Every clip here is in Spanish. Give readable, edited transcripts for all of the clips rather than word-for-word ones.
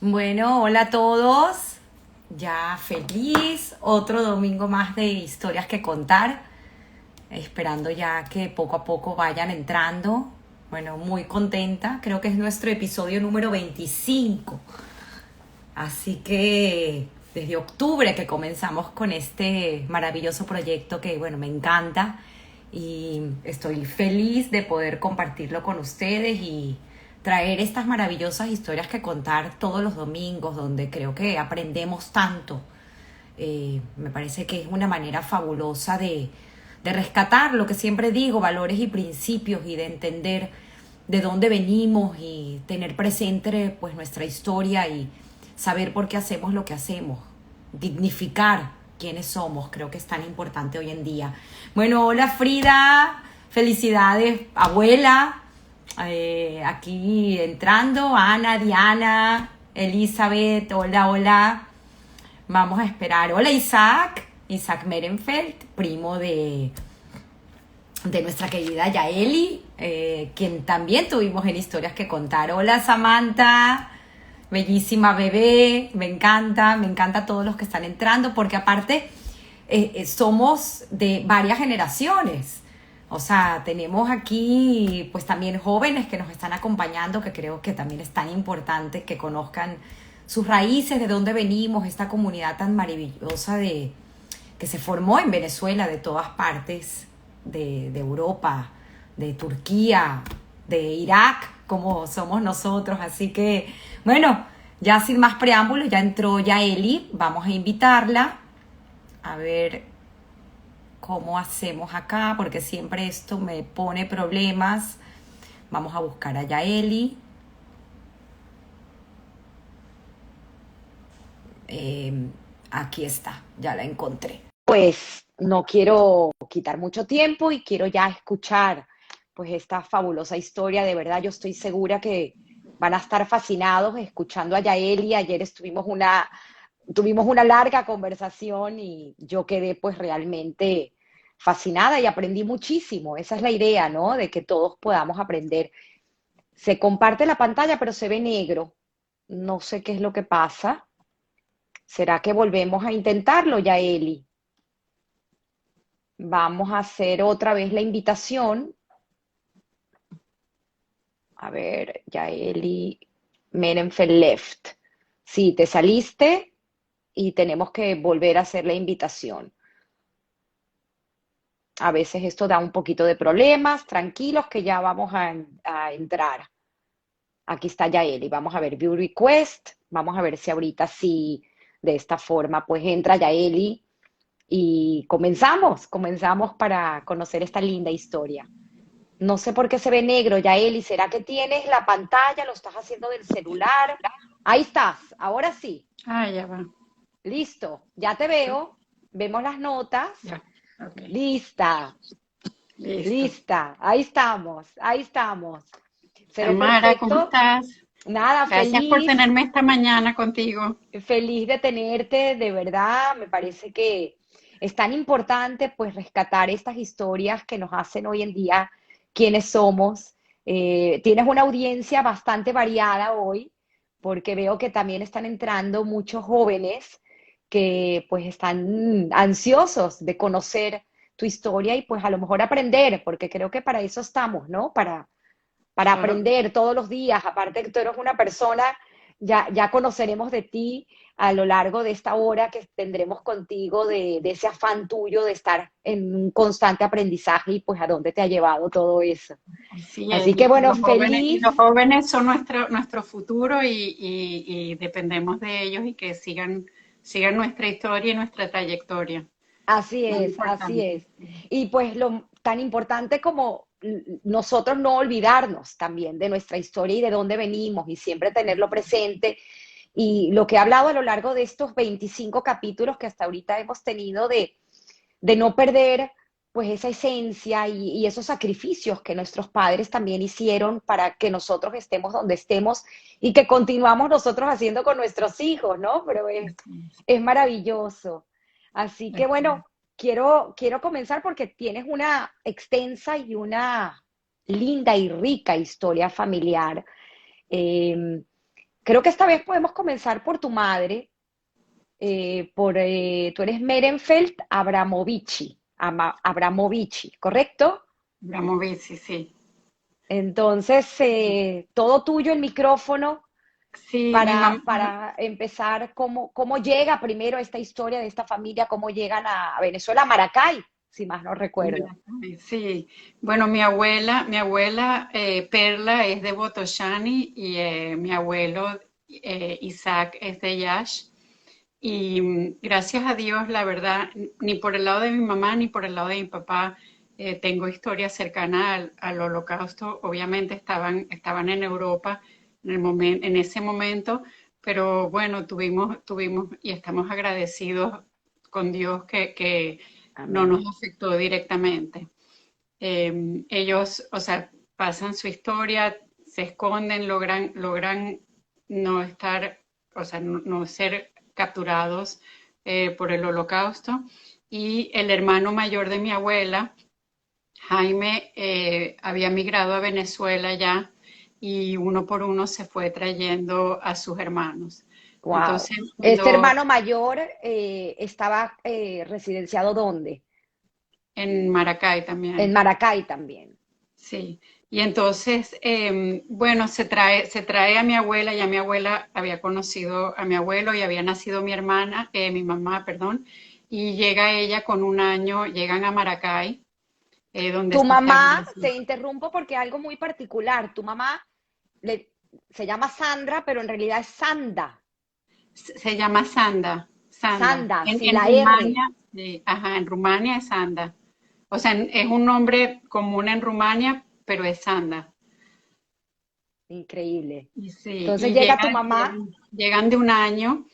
Bueno, hola a todos. Ya feliz, otro domingo más de historias que contar, esperando ya que poco a poco vayan entrando. Bueno, muy contenta, creo que es nuestro episodio número 25. Así que desde octubre que comenzamos con este maravilloso proyecto que, bueno, me encanta y estoy feliz de poder compartirlo con ustedes y traer estas maravillosas historias que contar todos los domingos, donde creo que aprendemos tanto. Me parece que es una manera fabulosa de rescatar lo que siempre digo, valores y principios, y de entender de dónde venimos y tener presente pues nuestra historia y saber por qué hacemos lo que hacemos, dignificar quiénes somos, creo que es tan importante hoy en día. Bueno, hola Frida, felicidades abuela, aquí entrando, Ana, Diana, Elizabeth, hola, hola. Vamos a esperar. Hola Isaac Merenfeld, primo de nuestra querida Yaeli, quien también tuvimos en historias que contar. Hola Samantha, bellísima bebé, me encanta todos los que están entrando, porque aparte somos de varias generaciones. O sea, tenemos aquí pues también jóvenes que nos están acompañando, que creo que también es tan importante que conozcan sus raíces, de dónde venimos, esta comunidad tan maravillosa que se formó en Venezuela, de todas partes de Europa, de Turquía, de Irak, como somos nosotros. Así que, bueno, ya sin más preámbulos, ya entró Yaeli, vamos a invitarla a ver cómo hacemos acá, porque siempre esto me pone problemas. Vamos a buscar a Yaeli. Aquí está, ya la encontré. Pues no quiero quitar mucho tiempo y quiero ya escuchar pues esta fabulosa historia. De verdad, yo estoy segura que van a estar fascinados escuchando a Yaeli. Ayer tuvimos una larga conversación y yo quedé pues realmente fascinada y aprendí muchísimo. Esa es la idea, ¿no? De que todos podamos aprender. Se comparte la pantalla, pero se ve negro. No sé qué es lo que pasa. ¿Será que volvemos a intentarlo, Yaeli? Vamos a hacer otra vez la invitación. A ver, Yaeli Merenfeld left. Sí, te saliste y tenemos que volver a hacer la invitación. A veces esto da un poquito de problemas. Tranquilos que ya vamos a entrar. Aquí está Yaeli. Vamos a ver View Request. Vamos a ver si ahorita sí, de esta forma, pues entra Yaeli y comenzamos para conocer esta linda historia. No sé por qué se ve negro, Yaeli. ¿Será que tienes la pantalla? ¿Lo estás haciendo del celular? Ahí estás, ahora sí. Ah, ya va. Listo, ya te veo. Vemos las notas. Ya. Ok. Lista, Listo. lista. Ahí estamos, ahí estamos. Se ve Tamara, ¿cómo perfecto. estás? Nada, Gracias por feliz, tenerme esta mañana contigo. feliz de tenerte, de verdad. Me parece que es tan importante pues rescatar estas historias que nos hacen hoy en día quiénes somos. Tienes una audiencia bastante variada hoy, porque veo que también están entrando muchos jóvenes que pues están ansiosos de conocer tu historia y pues a lo mejor aprender, porque creo que para eso estamos, ¿no? Para Claro. aprender todos los días. Aparte que tú eres una persona, ya conoceremos de ti a lo largo de esta hora que tendremos contigo, de ese afán tuyo de estar en un constante aprendizaje y pues a dónde te ha llevado todo eso. Así es. Así que bueno, Y feliz. los jóvenes son nuestro futuro y dependemos de ellos y que sigan nuestra historia y nuestra trayectoria. Así Muy es, así importante. es. Y pues lo tan importante como nosotros no olvidarnos también de nuestra historia y de dónde venimos y siempre tenerlo presente. Y lo que he hablado a lo largo de estos 25 capítulos que hasta ahorita hemos tenido de no perder pues esa esencia y esos sacrificios que nuestros padres también hicieron para que nosotros estemos donde estemos y que continuamos nosotros haciendo con nuestros hijos, ¿no? Pero Así es maravilloso. Así que así bueno, quiero comenzar porque tienes una extensa y una linda y rica historia familiar. Eh, creo que esta vez podemos comenzar por tu madre, tú eres Merenfeld Abramovici, Abramovici, ¿correcto? Abramovici, sí. Entonces, todo tuyo el micrófono Sí, mi mamá, para empezar, ¿cómo llega primero esta historia de esta familia? ¿Cómo llegan a Venezuela, a Maracay, si más no recuerdo? sí. Bueno, mi abuela Perla es de Botoshani y mi abuelo Isaac es de Yash. Y gracias a Dios, la verdad, ni por el lado de mi mamá ni por el lado de mi papá tengo historia cercana al holocausto. Obviamente estaban en Europa en ese momento, pero bueno, tuvimos y estamos agradecidos con Dios que no Amén. nos afectó directamente. Ellos, o sea, pasan su historia, se esconden, logran no estar, o sea, no ser capturados por el holocausto. Y el hermano mayor de mi abuela, Jaime, había migrado a Venezuela ya y uno por uno se fue trayendo a sus hermanos. Wow. Entonces, Este cuando hermano mayor estaba residenciado ¿dónde? en Maracay En también. Maracay también. Sí, y entonces, bueno, se trae a mi abuela, ya mi abuela había conocido a mi abuelo y había nacido mi hermana, mi mamá, perdón, y llega ella con un año, llegan a Maracay, donde Tu está mamá, establecido. te interrumpo porque algo muy particular. Tu mamá le- se llama Sandra, pero en realidad es Sanda. Se llama Sanda, Sanda. Sanda, sin En la R. Rumania, ajá, en Rumania es Sanda. O sea, es un nombre común en Rumania, pero es Sanda. Increíble. Y sí, Entonces llega tu mamá. llegan de un año.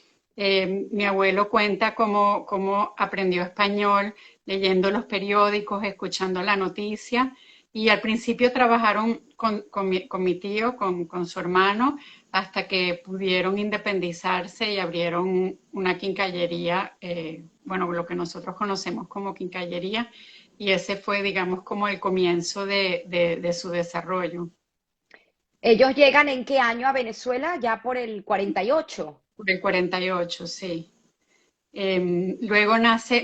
Mi abuelo cuenta cómo aprendió español leyendo los periódicos, escuchando la noticia. Y al principio trabajaron con mi tío, con su hermano, hasta que pudieron independizarse y abrieron una quincallería, bueno, lo que nosotros conocemos como quincallería. Y ese fue, digamos, como el comienzo de su desarrollo. ¿Ellos llegan en qué año a Venezuela? Ya por el 48. Por el 48, sí. Luego nace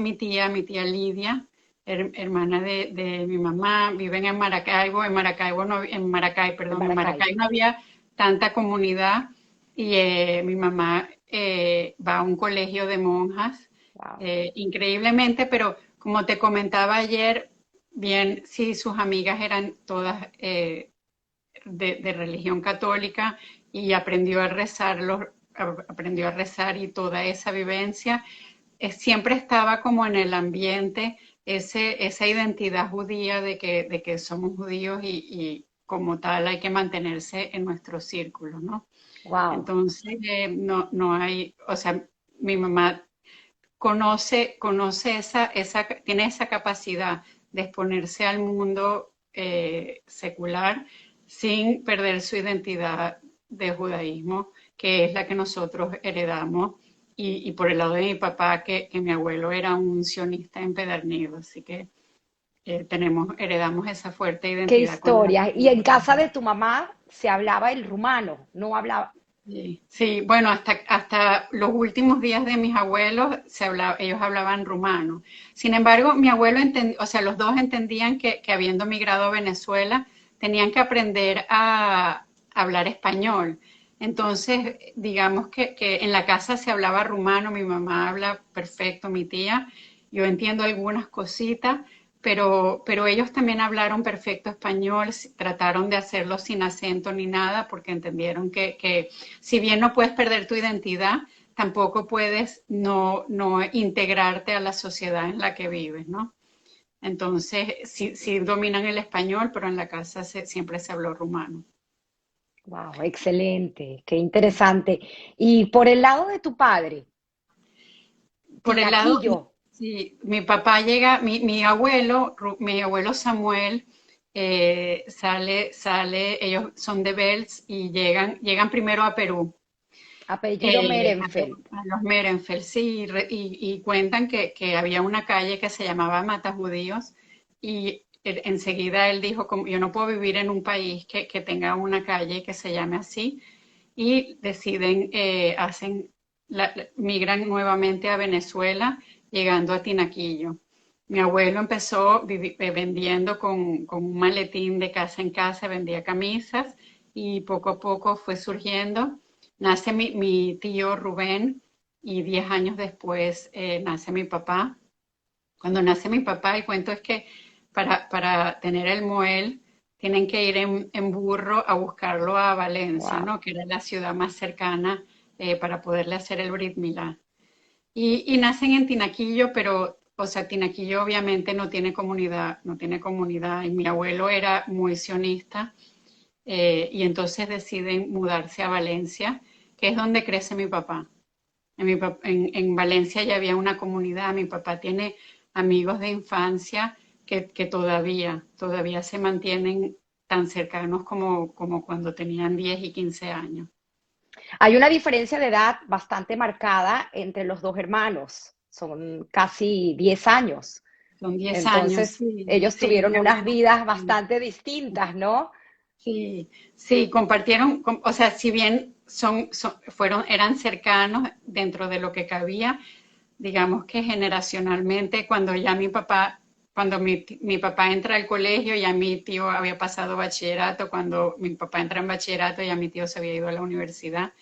mi tía Lidia, hermana de mi mamá, viven en Maracay, En perdón, en Maracay. Maracay no había tanta comunidad y mi mamá va a un colegio de monjas, Wow. increíblemente, pero como te comentaba ayer, bien, sí, sus amigas eran todas de religión católica y aprendió a rezar y toda esa vivencia, siempre estaba como en el ambiente esa identidad judía de que somos judíos y como tal hay que mantenerse en nuestro círculo, ¿no? Wow. Entonces, no hay, o sea, mi mamá conoce tiene esa capacidad de exponerse al mundo secular sin perder su identidad de judaísmo, que es la que nosotros heredamos, y por el lado de mi papá, que mi abuelo era un sionista empedernido, así que heredamos esa fuerte Qué identidad con historia. Y la en casa religión. de tu mamá se hablaba el rumano, no hablaba. Sí, sí, bueno, hasta los últimos días de mis abuelos ellos hablaban rumano. Sin embargo, mi abuelo o sea, los dos entendían que habiendo migrado a Venezuela, tenían que aprender a hablar español. Entonces, digamos que en la casa se hablaba rumano, mi mamá habla perfecto, mi tía, yo entiendo algunas cositas, pero ellos también hablaron perfecto español, trataron de hacerlo sin acento ni nada, porque entendieron que si bien no puedes perder tu identidad, tampoco puedes no integrarte a la sociedad en la que vives, ¿no? Entonces, sí dominan el español, pero en la casa siempre se habló rumano. Wow, excelente, qué interesante. Y por el lado de tu padre, Por el lado, Tinaquillo, sí, mi papá llega, mi abuelo Samuel ellos son de Bels y llegan primero a Perú. apellido A Merenfeld. los Merenfeld, sí, y cuentan que había una calle que se llamaba Matajudíos y enseguida él dijo, como, yo no puedo vivir en un país que tenga una calle que se llame así, y deciden, migran nuevamente a Venezuela, llegando a Tinaquillo. Mi abuelo empezó vendiendo con un maletín de casa en casa, vendía camisas y poco a poco fue surgiendo. Nace mi tío Rubén y 10 años después nace mi papá. Cuando nace mi papá, el cuento es que para tener el Moel tienen que ir en burro a buscarlo a Valencia, Wow. ¿no? Que era la ciudad más cercana para poderle hacer el Brit Milá. Y nacen en Tinaquillo, pero, o sea, Tinaquillo obviamente no tiene comunidad, no tiene comunidad. Y mi abuelo era muy sionista, y entonces deciden mudarse a Valencia, que es donde crece mi papá. En Valencia ya había una comunidad, mi papá tiene amigos de infancia que todavía se mantienen tan cercanos como cuando tenían 10 y 15 años. Hay una diferencia de edad bastante marcada entre los dos hermanos. Son casi 10 años. Son 10 años, Entonces, sí, ellos sí, tuvieron mi unas abuela. vidas bastante distintas, ¿no? Sí, sí, compartieron, o sea, si bien eran cercanos dentro de lo que cabía, digamos que generacionalmente, cuando mi papá entra al colegio, ya mi tío había pasado bachillerato, cuando mi papá entra en bachillerato, ya mi tío se había ido a la universidad,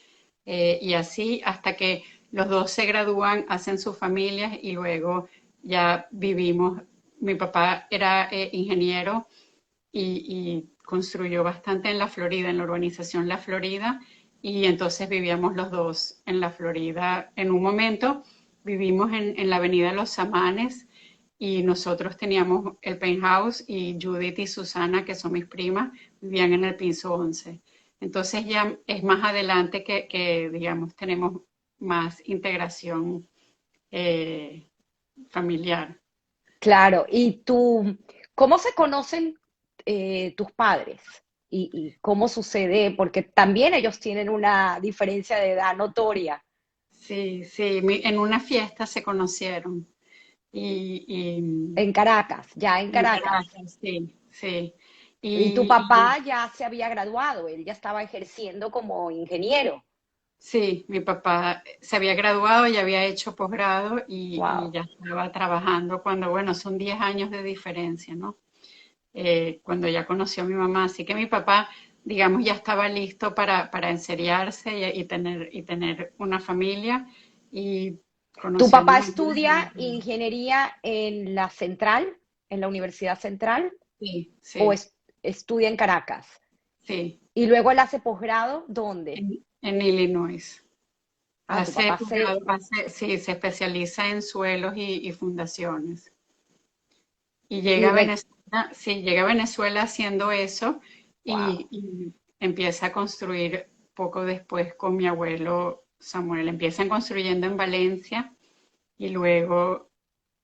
y así hasta que los dos se gradúan, hacen sus familias y luego ya vivimos. Mi papá era ingeniero y construyó bastante en la Florida, en la urbanización La Florida, y entonces vivíamos los dos en la Florida. En un momento vivimos en la avenida Los Samanes y nosotros teníamos el penthouse y Judith y Susana, que son mis primas, vivían en el piso 11. Entonces ya es más adelante que digamos, tenemos más integración eh, familiar. Claro. ¿Y tú, cómo se conocen tus padres? Y cómo sucede? Porque también ellos tienen una diferencia de edad notoria Sí, sí, en una fiesta se conocieron y en Caracas, ya en en Caracas. Caracas, sí, sí. Y tu Y papá ya se había graduado, él ya estaba ejerciendo como ingeniero. sí, mi papá se había graduado, ya había hecho posgrado y Wow. ya estaba trabajando cuando, bueno, son 10 años de diferencia, ¿no? Cuando ya conoció a mi mamá. Así que mi papá, digamos, ya estaba listo para enseriarse y tener una familia y ¿Tu conoció a mi papá mamá. estudia ingeniería en la Central, en la Universidad Central, Sí, o sí, estudia en Caracas? sí. Y luego él hace posgrado, ¿dónde? En Illinois. Ah, tu papá se... Sí, se especializa en suelos y fundaciones. Y Y llega a Venezuela, sí, llega a Venezuela haciendo eso wow, y empieza a construir poco después con mi abuelo Samuel. Empiezan construyendo en Valencia y luego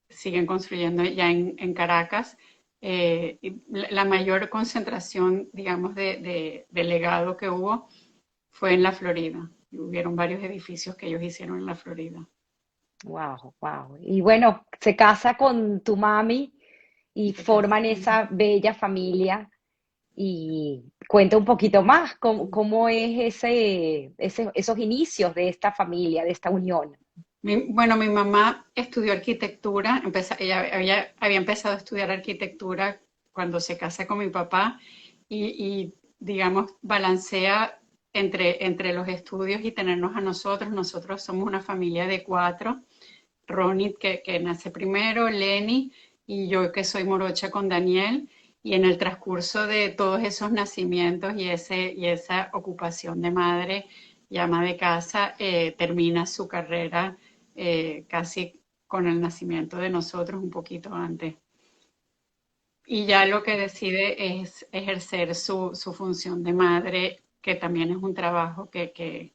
siguen construyendo ya en Caracas. Y la mayor concentración, digamos, de legado que hubo fue en la Florida. Y hubieron varios edificios que ellos hicieron en la Florida. wow, wow. Y bueno, se casa con tu mami y Se casa forman con- esa bella familia. Y cuenta un poquito más cómo es esos inicios de esta familia, de esta unión. Bueno, mi mamá estudió arquitectura, ella había empezado a estudiar arquitectura cuando se casa con mi papá digamos, balancea entre los estudios y tenernos a nosotros. Nosotros somos una familia de cuatro. Ronit, que nace primero, Lenny y yo que soy morocha con Daniel. Y en el transcurso de todos esos nacimientos y esa ocupación de madre y ama de casa, termina su carrera casi con el nacimiento de nosotros, un poquito antes. Y ya lo que decide es ejercer su función de madre, que también es un trabajo que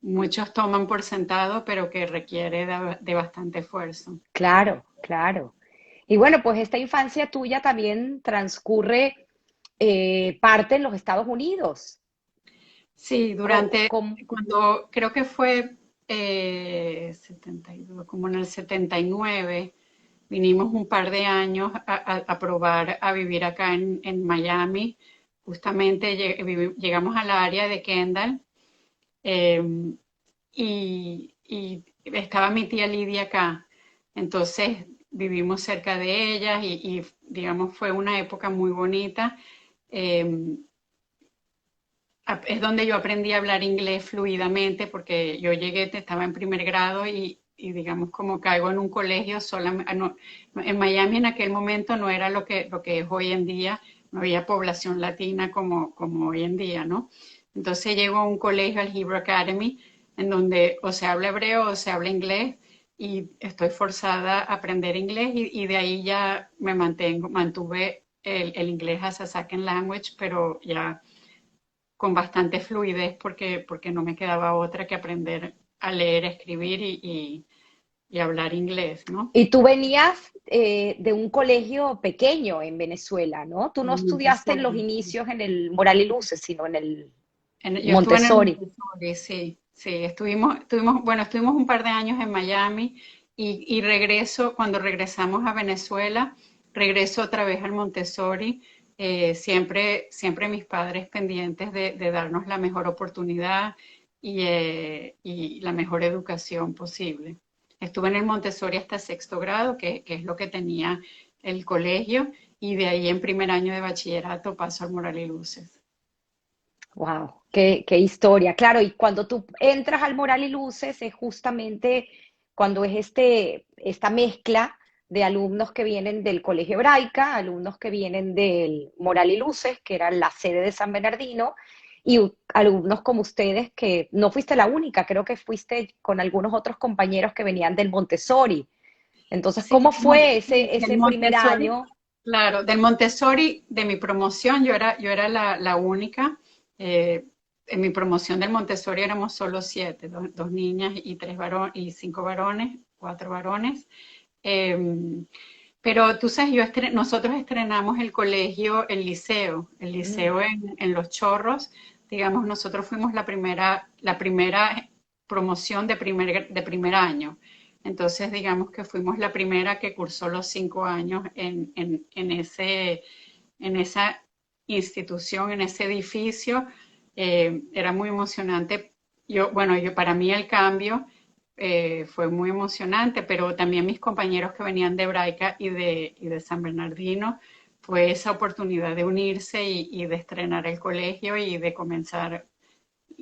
muchos toman por sentado, pero que requiere de bastante esfuerzo. Claro, claro. Y bueno, pues esta infancia tuya también transcurre parte en los Estados Unidos. Sí, Co- durante, com- cuando creo que fue 72, como en el 79, vinimos un par de años a probar a vivir acá en Miami. Justamente llegamos al área de Kendall y estaba mi tía Lidia acá. Entonces vivimos cerca de ella digamos, fue una época muy bonita. Eh, es donde yo aprendí a hablar inglés fluidamente porque yo llegué, estaba en primer grado y digamos como caigo en un colegio en Miami en aquel momento no era lo que es hoy en día, no había población latina como hoy en día, ¿no? Entonces llego a un colegio, al Hebrew Academy, en donde o se habla hebreo o se habla inglés y estoy forzada a aprender inglés y de ahí ya mantuve el inglés as a second language, pero ya con bastante fluidez porque no me quedaba otra que aprender a leer, a escribir y hablar inglés, ¿no? Y tú venías de un colegio pequeño en Venezuela, ¿no? Tú no estudiaste en los Montessori. inicios en el Moral y Luces, sino en el Yo estuve en el Montessori. Montessori, sí, sí, bueno, estuvimos un par de años en Miami y regreso, cuando regresamos a Venezuela, regreso otra vez al Montessori, siempre mis padres pendientes de darnos la mejor oportunidad y la mejor educación posible. Estuve en el Montessori hasta sexto grado, que es lo que tenía el colegio, y de ahí en primer año de bachillerato paso al Moral y Luces. Wow, qué historia. Claro, y cuando tú entras al Moral y Luces es justamente cuando es esta mezcla de alumnos que vienen del Colegio Hebraica, alumnos que vienen del Moral y Luces, que era la sede de San Bernardino, y alumnos como ustedes, que no fuiste la única, creo que fuiste con algunos otros compañeros que venían del Montessori. Entonces, Sí, ¿cómo fue sí, del ese primer Montessori, año? claro, del Montessori, de mi promoción, yo era la única. eh, en mi promoción del Montessori éramos solo siete, dos niñas y tres varones, y cinco varones, cuatro varones. Eh, pero tú sabes, nosotros estrenamos el colegio, el Mm, liceo en Los Chorros. Digamos, nosotros fuimos la primera promoción de primer año. Entonces, digamos que fuimos la primera que cursó los 5 años en esa institución, en ese edificio. Era muy emocionante. Para mí el cambio fue muy emocionante, pero también mis compañeros que venían de Hebraica y de San Bernardino, fue esa oportunidad de unirse y de estrenar el colegio y de comenzar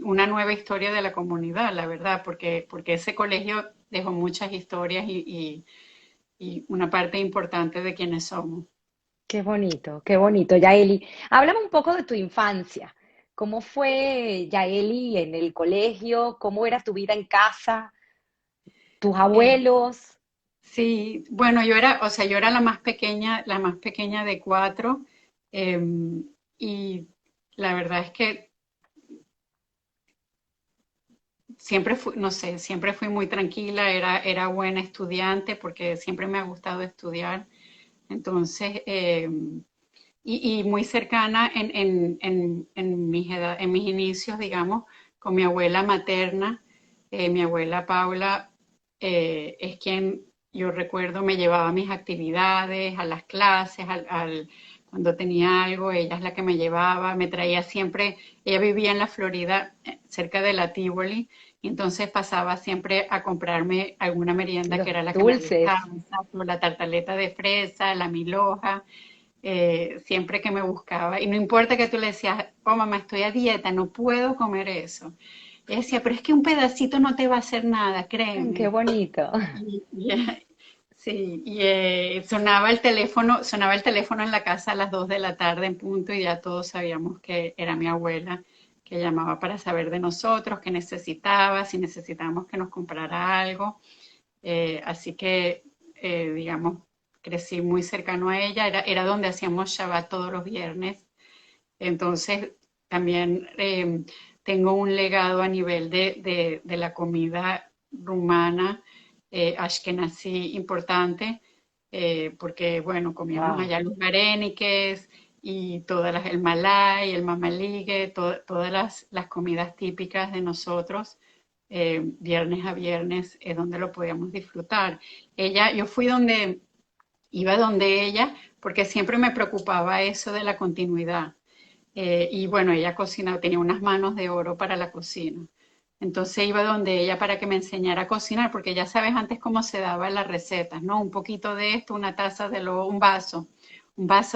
una nueva historia de la comunidad, la verdad, porque ese colegio dejó muchas historias y una parte importante de quienes somos. qué bonito, Yaeli. Háblame un poco de tu infancia. ¿Cómo fue Yaeli en el colegio? ¿Cómo era tu vida en casa? ¿Tus Eh, abuelos? sí, bueno, yo era la más pequeña de cuatro, eh, y la verdad es que siempre fui, no sé, siempre fui muy tranquila, era buena estudiante porque siempre me ha gustado estudiar. Entonces, y muy cercana en mis inicios, digamos, con mi abuela materna, mi abuela Paula, es quien yo recuerdo me llevaba a mis actividades, a las clases, cuando tenía algo, ella es la que me llevaba, me traía siempre, ella vivía en la Florida, cerca de la Tivoli, y entonces pasaba siempre a comprarme alguna merienda que Los era la que me dulces. gustaba, ¿sabes? La tartaleta de fresa, la milhoja, siempre que me buscaba. Y no importa que tú le decías, oh mamá, estoy a dieta, no puedo comer eso. Ella decía, pero es que un pedacito no te va a hacer nada, Qué créeme. bonito. Sí, sonaba el teléfono en la casa a las 2 de la tarde en punto y ya todos sabíamos que era mi abuela que llamaba para saber de nosotros, qué necesitaba, si necesitábamos que nos comprara algo. Así que, digamos, crecí muy cercano a ella, era donde hacíamos Shabbat todos los viernes. Entonces, también tengo un legado a nivel de la comida rumana, ashkenazí importante, porque, bueno, comíamos Wow. allá los varéniques y el malay, el mamalige, todas las comidas típicas de nosotros, viernes a viernes es donde lo podíamos disfrutar. Yo iba donde ella, porque siempre me preocupaba eso de la continuidad. Y bueno, ella cocinaba, tenía unas manos de oro para la cocina. Entonces iba donde ella para que me enseñara a cocinar, porque ya sabes antes cómo se daban las recetas, ¿no? Un poquito de esto, una taza de lo, un vaso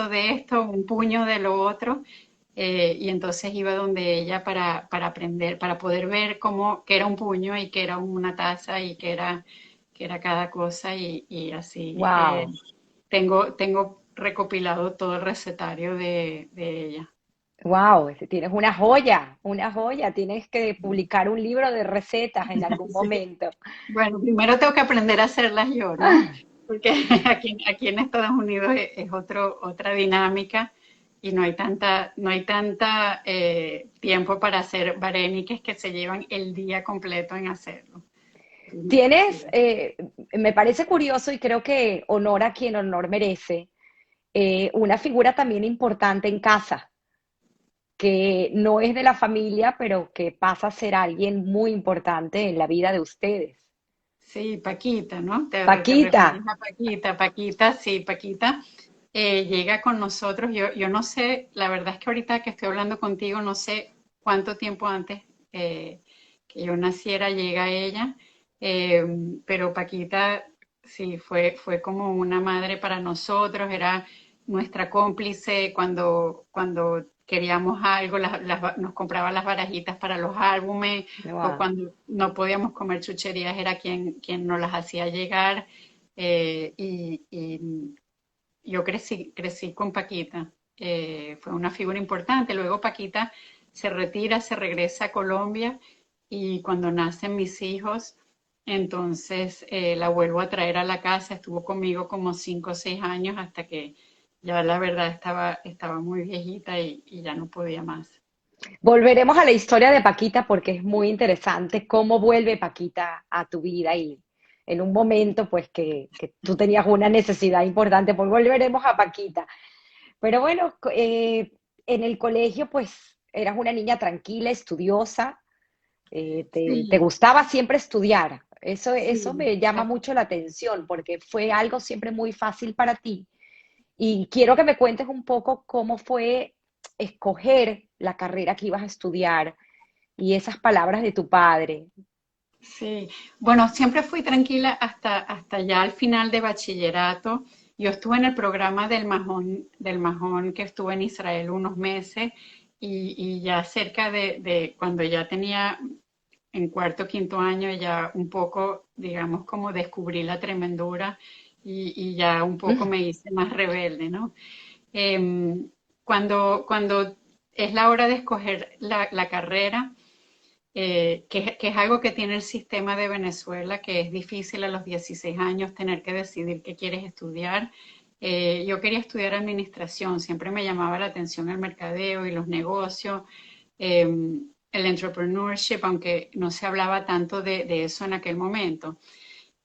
de esto, un puño de lo otro. Y entonces iba donde ella para aprender, para poder ver cómo, qué era un puño y qué era una taza y qué era cada cosa y así. Wow. Tengo recopilado todo el recetario de ella. Wow, tienes una joya. Tienes que publicar un libro de recetas en algún Sí. momento. Bueno, primero tengo que aprender a hacerlas yo, ¿no? Porque aquí en Estados Unidos es otra dinámica y no hay tanta tiempo para hacer varénicas que se llevan el día completo en hacerlo. Tienes, me parece curioso y creo que honor a quien honor merece, una figura también importante en casa, que no es de la familia, pero que pasa a ser alguien muy importante en la vida de ustedes. Sí, Paquita, ¿no? Te Paquita, refieres a Paquita. Paquita, sí, Paquita llega con nosotros. Yo no sé, la verdad es que ahorita que estoy hablando contigo, no sé cuánto tiempo antes que yo naciera llega ella, eh, pero Paquita sí fue como una madre para nosotros, era nuestra cómplice cuando queríamos algo, nos compraba las barajitas para los álbumes o wow. cuando no podíamos comer chucherías era quien nos las hacía llegar. Y yo crecí con Paquita. Fue una figura importante. Luego Paquita se retira, se regresa a Colombia y cuando nacen mis hijos, entonces la vuelvo a traer a la casa. Estuvo conmigo como 5 o 6 años hasta que ya la verdad estaba muy viejita y ya no podía más. Volveremos a la historia de Paquita porque es muy interesante cómo vuelve Paquita a tu vida y en un momento pues que tú tenías una necesidad importante, pues volveremos a Paquita. Pero bueno, en el colegio pues eras una niña tranquila, estudiosa, te Sí, gustaba siempre estudiar. Eso sí. me llama mucho la atención porque fue algo siempre muy fácil para ti. Y quiero que me cuentes un poco cómo fue escoger la carrera que ibas a estudiar y esas palabras de tu padre. Sí, bueno, siempre fui tranquila hasta ya al final de bachillerato. Yo estuve en el programa del Majón que estuve en Israel unos meses y ya cerca de cuando ya tenía en cuarto, quinto año, ya un poco, digamos, como descubrí la tremendura y ya un poco Mm. me hice más rebelde, ¿no? Em, cuando es la hora de escoger la carrera, que es algo que tiene el sistema de Venezuela, que es difícil a los 16 años tener que decidir qué quieres estudiar. Yo quería estudiar administración, siempre me llamaba la atención el mercadeo y los negocios, eh, el entrepreneurship, aunque no se hablaba tanto de eso en aquel momento.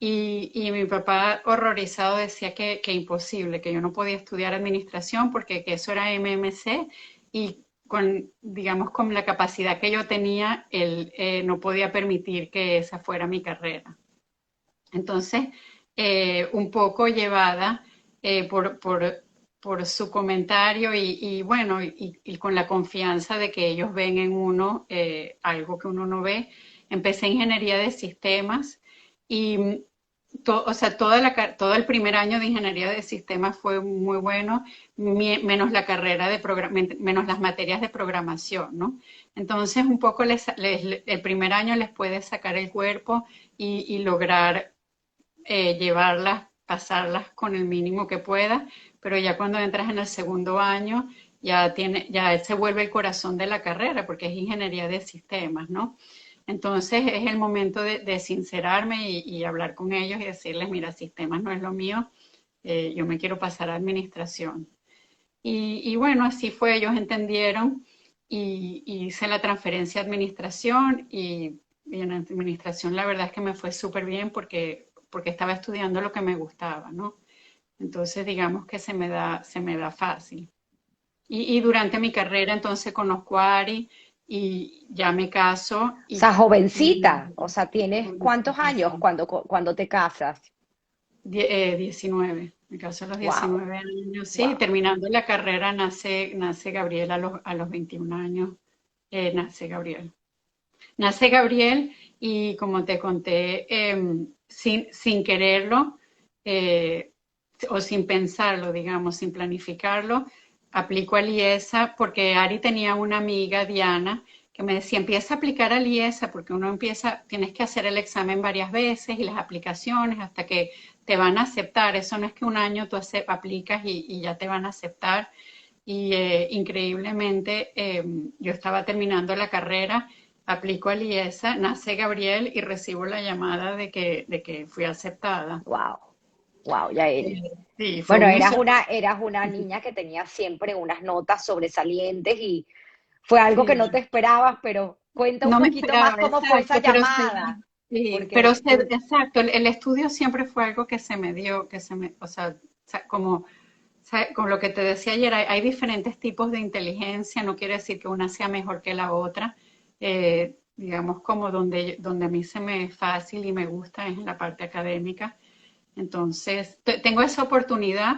Y mi papá horrorizado decía que imposible, que yo no podía estudiar administración porque que eso era MMC y con, digamos, con la capacidad que yo tenía, él no podía permitir que esa fuera mi carrera. Entonces, un poco llevada por su comentario y bueno, y con la confianza de que ellos ven en uno algo que uno no ve, empecé ingeniería de sistemas y o sea, todo el primer año de ingeniería de sistemas fue muy bueno, menos la carrera menos las materias de programación, ¿no? Entonces, un poco el primer año les puede sacar el cuerpo y lograr llevarlas, pasarlas con el mínimo que pueda, pero ya cuando entras en el segundo año, ya se vuelve el corazón de la carrera, porque es ingeniería de sistemas, ¿no? Entonces es el momento de sincerarme y hablar con ellos y decirles, mira, sistemas no es lo mío, yo me quiero pasar a administración. Y bueno, así fue, ellos entendieron y hice la transferencia a administración y en administración la verdad es que me fue súper bien porque estaba estudiando lo que me gustaba, ¿no? Entonces digamos que se me da fácil. Y durante mi carrera entonces conozco a Ari y ya me caso O sea, y jovencita, o sea, ¿tienes cuántos años sí, cuando te casas? 19. Me caso a los Wow, 19 años, sí, wow. terminando la carrera nace Gabriel a los 21 años, nace Gabriel. nace Gabriel y como te conté, sin quererlo eh, o sin pensarlo, digamos, sin planificarlo, aplico a Liesa porque Ari tenía una amiga, Diana, que me decía, empieza a aplicar a Liesa porque uno empieza, tienes que hacer el examen varias veces y las aplicaciones hasta que te van a aceptar. Eso no es que un año tú aplicas y ya te van a aceptar. Y increíblemente yo estaba terminando la carrera, aplico a Liesa, nace Gabriel y recibo la llamada de que fui aceptada. Wow, wow, Yaeli. Sí, fue Bueno, muy sorprendente. eras una niña que tenía siempre unas notas sobresalientes y fue algo que Sí, no te esperabas, pero cuenta un no me poquito más esperaba, cómo fue esa exacto, pero llamada, sí, porque tú, exacto, el estudio siempre fue algo que se me dio, o sea, como con lo que te decía ayer, hay diferentes tipos de inteligencia, no quiere decir que una sea mejor que la otra. Digamos, como donde a mí se me es fácil y me gusta es en la parte académica. Entonces, tengo esa oportunidad.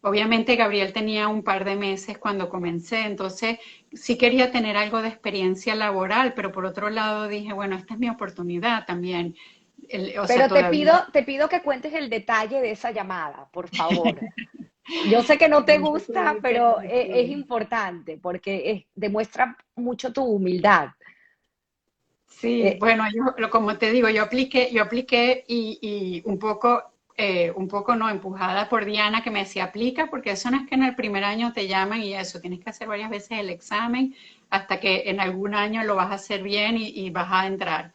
Obviamente, Gabriel tenía un par de meses cuando comencé, entonces sí quería tener algo de experiencia laboral, pero por otro lado dije, bueno, esta es mi oportunidad también. O sea, pero todavía. te pido que cuentes el detalle de esa llamada, por favor. Yo sé que no te Siempre gusta, tuve que pero es decir. importante porque demuestra mucho tu humildad. Sí, Eh, bueno, como te digo, yo apliqué y un poco no, empujada por Diana que me decía aplica, porque eso no es que en el primer año te llaman y eso, tienes que hacer varias veces el examen hasta que en algún año lo vas a hacer bien y vas a entrar.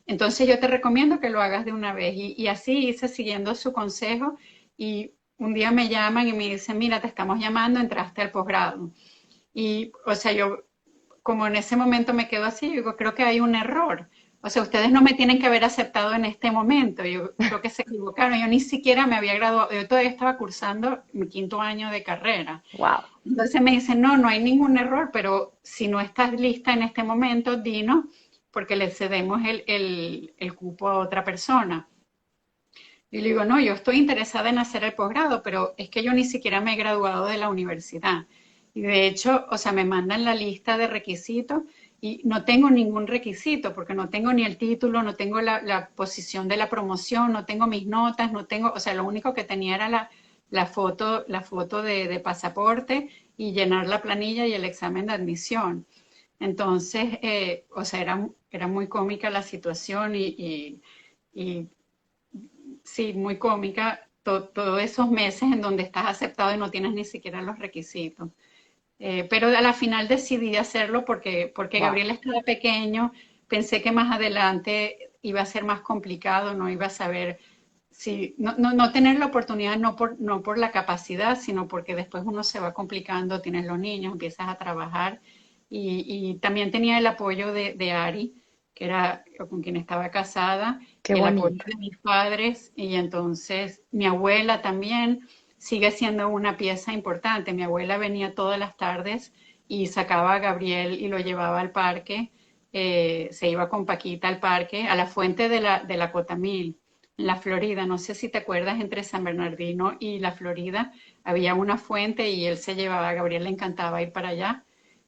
Entonces yo te recomiendo que lo hagas de una vez y así hice siguiendo su consejo y un día me llaman y me dicen, mira, te estamos llamando, entraste al posgrado. Y, o sea, yo como en ese momento me quedo así, yo digo, creo que hay un error. O sea, ustedes no me tienen que haber aceptado en este momento. Yo creo que se equivocaron. Yo ni siquiera me había graduado. Yo todavía estaba cursando mi quinto año de carrera. wow. Entonces me dicen, no, no hay ningún error, pero si no estás lista en este momento, dinos, porque le cedemos el cupo a otra persona. Y le digo, no, yo estoy interesada en hacer el posgrado, pero es que yo ni siquiera me he graduado de la universidad. Y de hecho, o sea, me mandan la lista de requisitos y no tengo ningún requisito porque no tengo ni el título, no tengo la posición de la promoción, no tengo mis notas, no tengo, o sea, lo único que tenía era la foto de pasaporte y llenar la planilla y el examen de admisión. Entonces, o sea, era muy cómica la situación y sí, muy cómica, todos esos meses en donde estás aceptado y no tienes ni siquiera los requisitos. Pero a la final decidí hacerlo porque Wow. Gabriel estaba pequeño, pensé que más adelante iba a ser más complicado, no iba a saber si, no tener la oportunidad no por la capacidad, sino porque después uno se va complicando, tienes los niños, empiezas a trabajar y también tenía el apoyo de Ari, que era con quien estaba casada, Qué y el apoyo bonito. de mis padres y entonces mi abuela también sigue siendo una pieza importante. Mi abuela venía todas las tardes y sacaba a Gabriel y lo llevaba al parque, se iba con Paquita al parque, a la fuente de la Cotamil, en la Florida. No sé si te acuerdas, entre San Bernardino y la Florida había una fuente y él se llevaba, a Gabriel le encantaba ir para allá.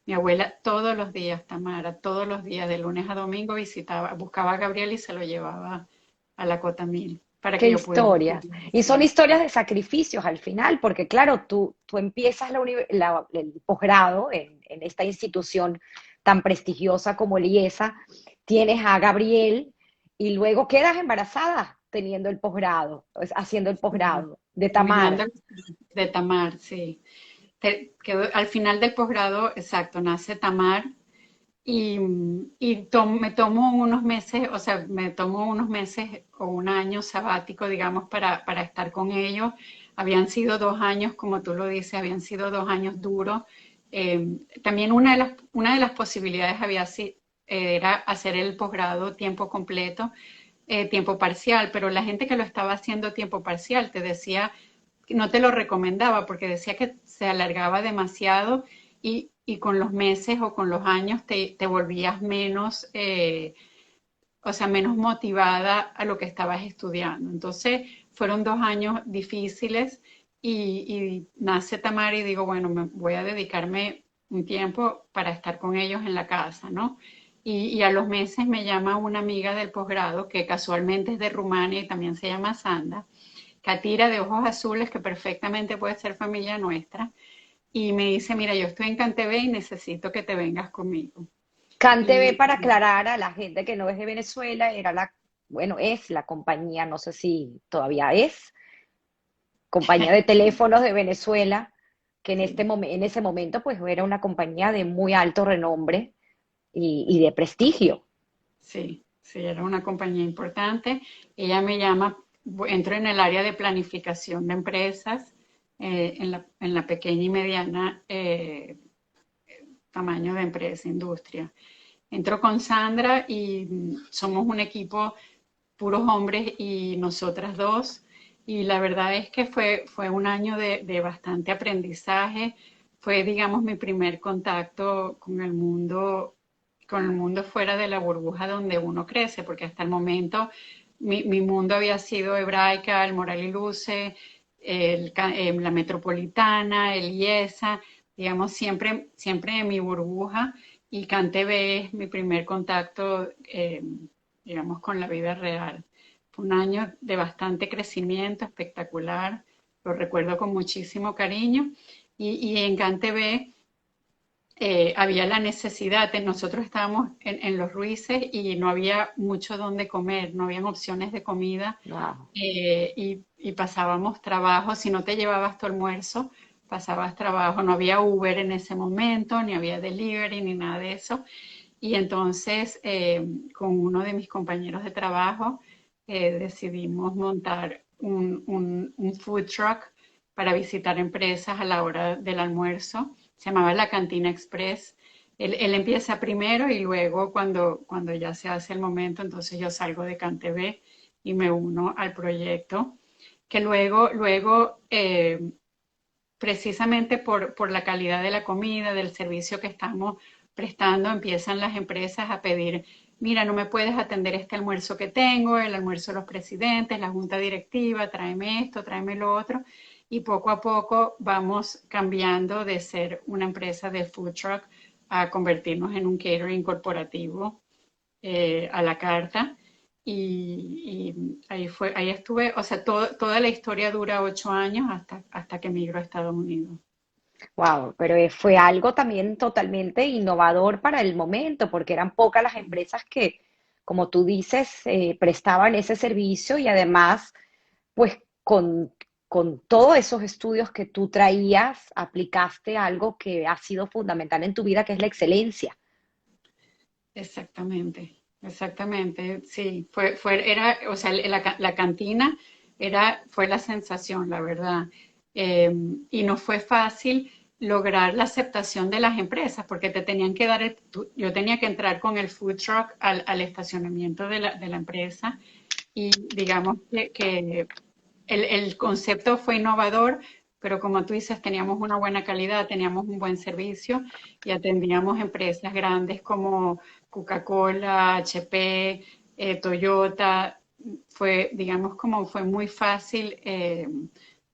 Mi abuela todos los días, Tamara, todos los días, de lunes a domingo, buscaba a Gabriel y se lo llevaba a la Cotamil para Qué que yo pudiera historias. Y son estudiar. historias de sacrificios al final, porque claro, tú empiezas el posgrado en esta institución tan prestigiosa como el IESA, tienes a Gabriel y luego quedas embarazada teniendo el posgrado, pues, haciendo el Sí, posgrado de terminando Tamar. de Tamar, sí. Al final del posgrado, exacto, nace Tamar y me tomo unos meses, o sea, me tomo unos meses o un año sabático, digamos, para estar con ellos. Habían sido 2 años, como tú lo dices, habían sido 2 años duros. También una de las posibilidades era hacer el posgrado tiempo completo, tiempo parcial, pero la gente que lo estaba haciendo tiempo parcial te decía, no te lo recomendaba porque decía que se alargaba demasiado y con los meses o con los años te volvías menos, o sea, menos motivada a lo que estabas estudiando. Entonces, fueron 2 años difíciles y nace Tamara y digo, bueno, voy a dedicarme un tiempo para estar con ellos en la casa, ¿no? y a los meses me llama una amiga del posgrado que casualmente es de Rumania y también se llama Sanda, Catira de ojos azules, que perfectamente puede ser familia nuestra, y me dice, mira, yo estoy en CanTV y necesito que te vengas conmigo. CanTV, Y para aclarar a la gente que no es de Venezuela, era bueno, es la compañía, no sé si todavía es, compañía de teléfonos de Venezuela, que sí, en ese momento pues era una compañía de muy alto renombre y de prestigio. sí, sí, era una compañía importante. Ella me llama, entro en el área de planificación de empresas, en la pequeña y mediana tamaño de empresa, industria. Entro con Sandra y somos un equipo puros hombres y nosotras dos. Y la verdad es que fue un año de bastante aprendizaje. Fue, digamos, mi primer contacto con el mundo fuera de la burbuja donde uno crece, porque hasta el momento mi mundo había sido hebraica, el Moral y Luce, la Metropolitana, el IESA, digamos, siempre en mi burbuja. Y CanTV es mi primer contacto, digamos, con la vida real. Fue un año de bastante crecimiento, espectacular, lo recuerdo con muchísimo cariño. Y en CanTV había la necesidad, nosotros estábamos en Los Ruices y no había mucho donde comer, no habían opciones de comida Wow. y pasábamos trabajo, si no te llevabas tu almuerzo, pasabas trabajo, no había Uber en ese momento, ni había delivery, ni nada de eso. Y entonces, con uno de mis compañeros de trabajo, decidimos montar un food truck para visitar empresas a la hora del almuerzo. Se llamaba La Cantina Express. Él empieza primero y luego cuando ya se hace el momento, entonces yo salgo de CanTV y me uno al proyecto, que luego precisamente por la calidad de la comida, del servicio que estamos prestando, empiezan las empresas a pedir, mira, no me puedes atender este almuerzo que tengo, el almuerzo de los presidentes, la junta directiva, tráeme esto, tráeme lo otro. Y poco a poco vamos cambiando de ser una empresa de food truck a convertirnos en un catering corporativo a la carta. Y ahí estuve, o sea, toda la historia dura 8 años hasta que migro a Estados Unidos. Wow, pero fue algo también totalmente innovador para el momento, porque eran pocas las empresas que, como tú dices, prestaban ese servicio y además, pues con todos esos estudios que tú traías, aplicaste algo que ha sido fundamental en tu vida, que es la excelencia. Exactamente, exactamente, sí, o sea, la cantina fue la sensación, la verdad. Y no fue fácil lograr la aceptación de las empresas porque te tenían que dar, yo tenía que entrar con el food truck al estacionamiento de la empresa y digamos que el concepto fue innovador, pero como tú dices, teníamos una buena calidad, teníamos un buen servicio y atendíamos empresas grandes como Coca-Cola, HP, Toyota. Digamos, como fue muy fácil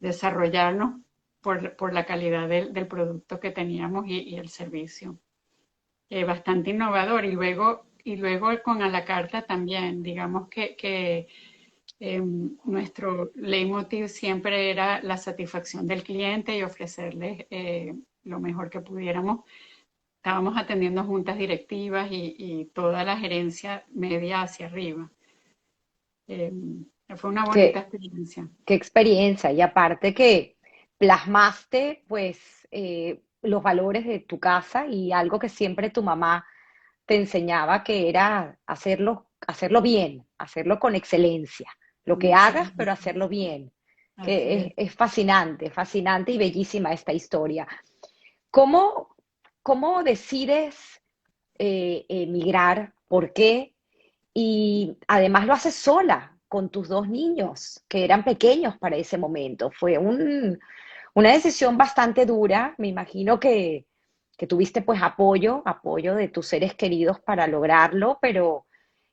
desarrollarnos por la calidad del producto que teníamos y el servicio. Bastante innovador y luego con a la carta también, digamos que nuestro leitmotiv siempre era la satisfacción del cliente y ofrecerles lo mejor que pudiéramos. Estábamos atendiendo juntas directivas y toda la gerencia media hacia arriba. Eh, Fue una bonita Qué, experiencia. qué experiencia. Y aparte que plasmaste, pues, los valores de tu casa y algo que siempre tu mamá te enseñaba, que era hacerlo bien, hacerlo con excelencia. Lo que Sí, hagas, pero hacerlo bien. así Que es. es fascinante, fascinante y bellísima esta historia. ¿Cómo, cómo decides emigrar? ¿Por qué? Y además lo haces sola, con tus dos niños, que eran pequeños para ese momento. Fue una decisión bastante dura. Me imagino que tuviste pues apoyo de tus seres queridos para lograrlo, pero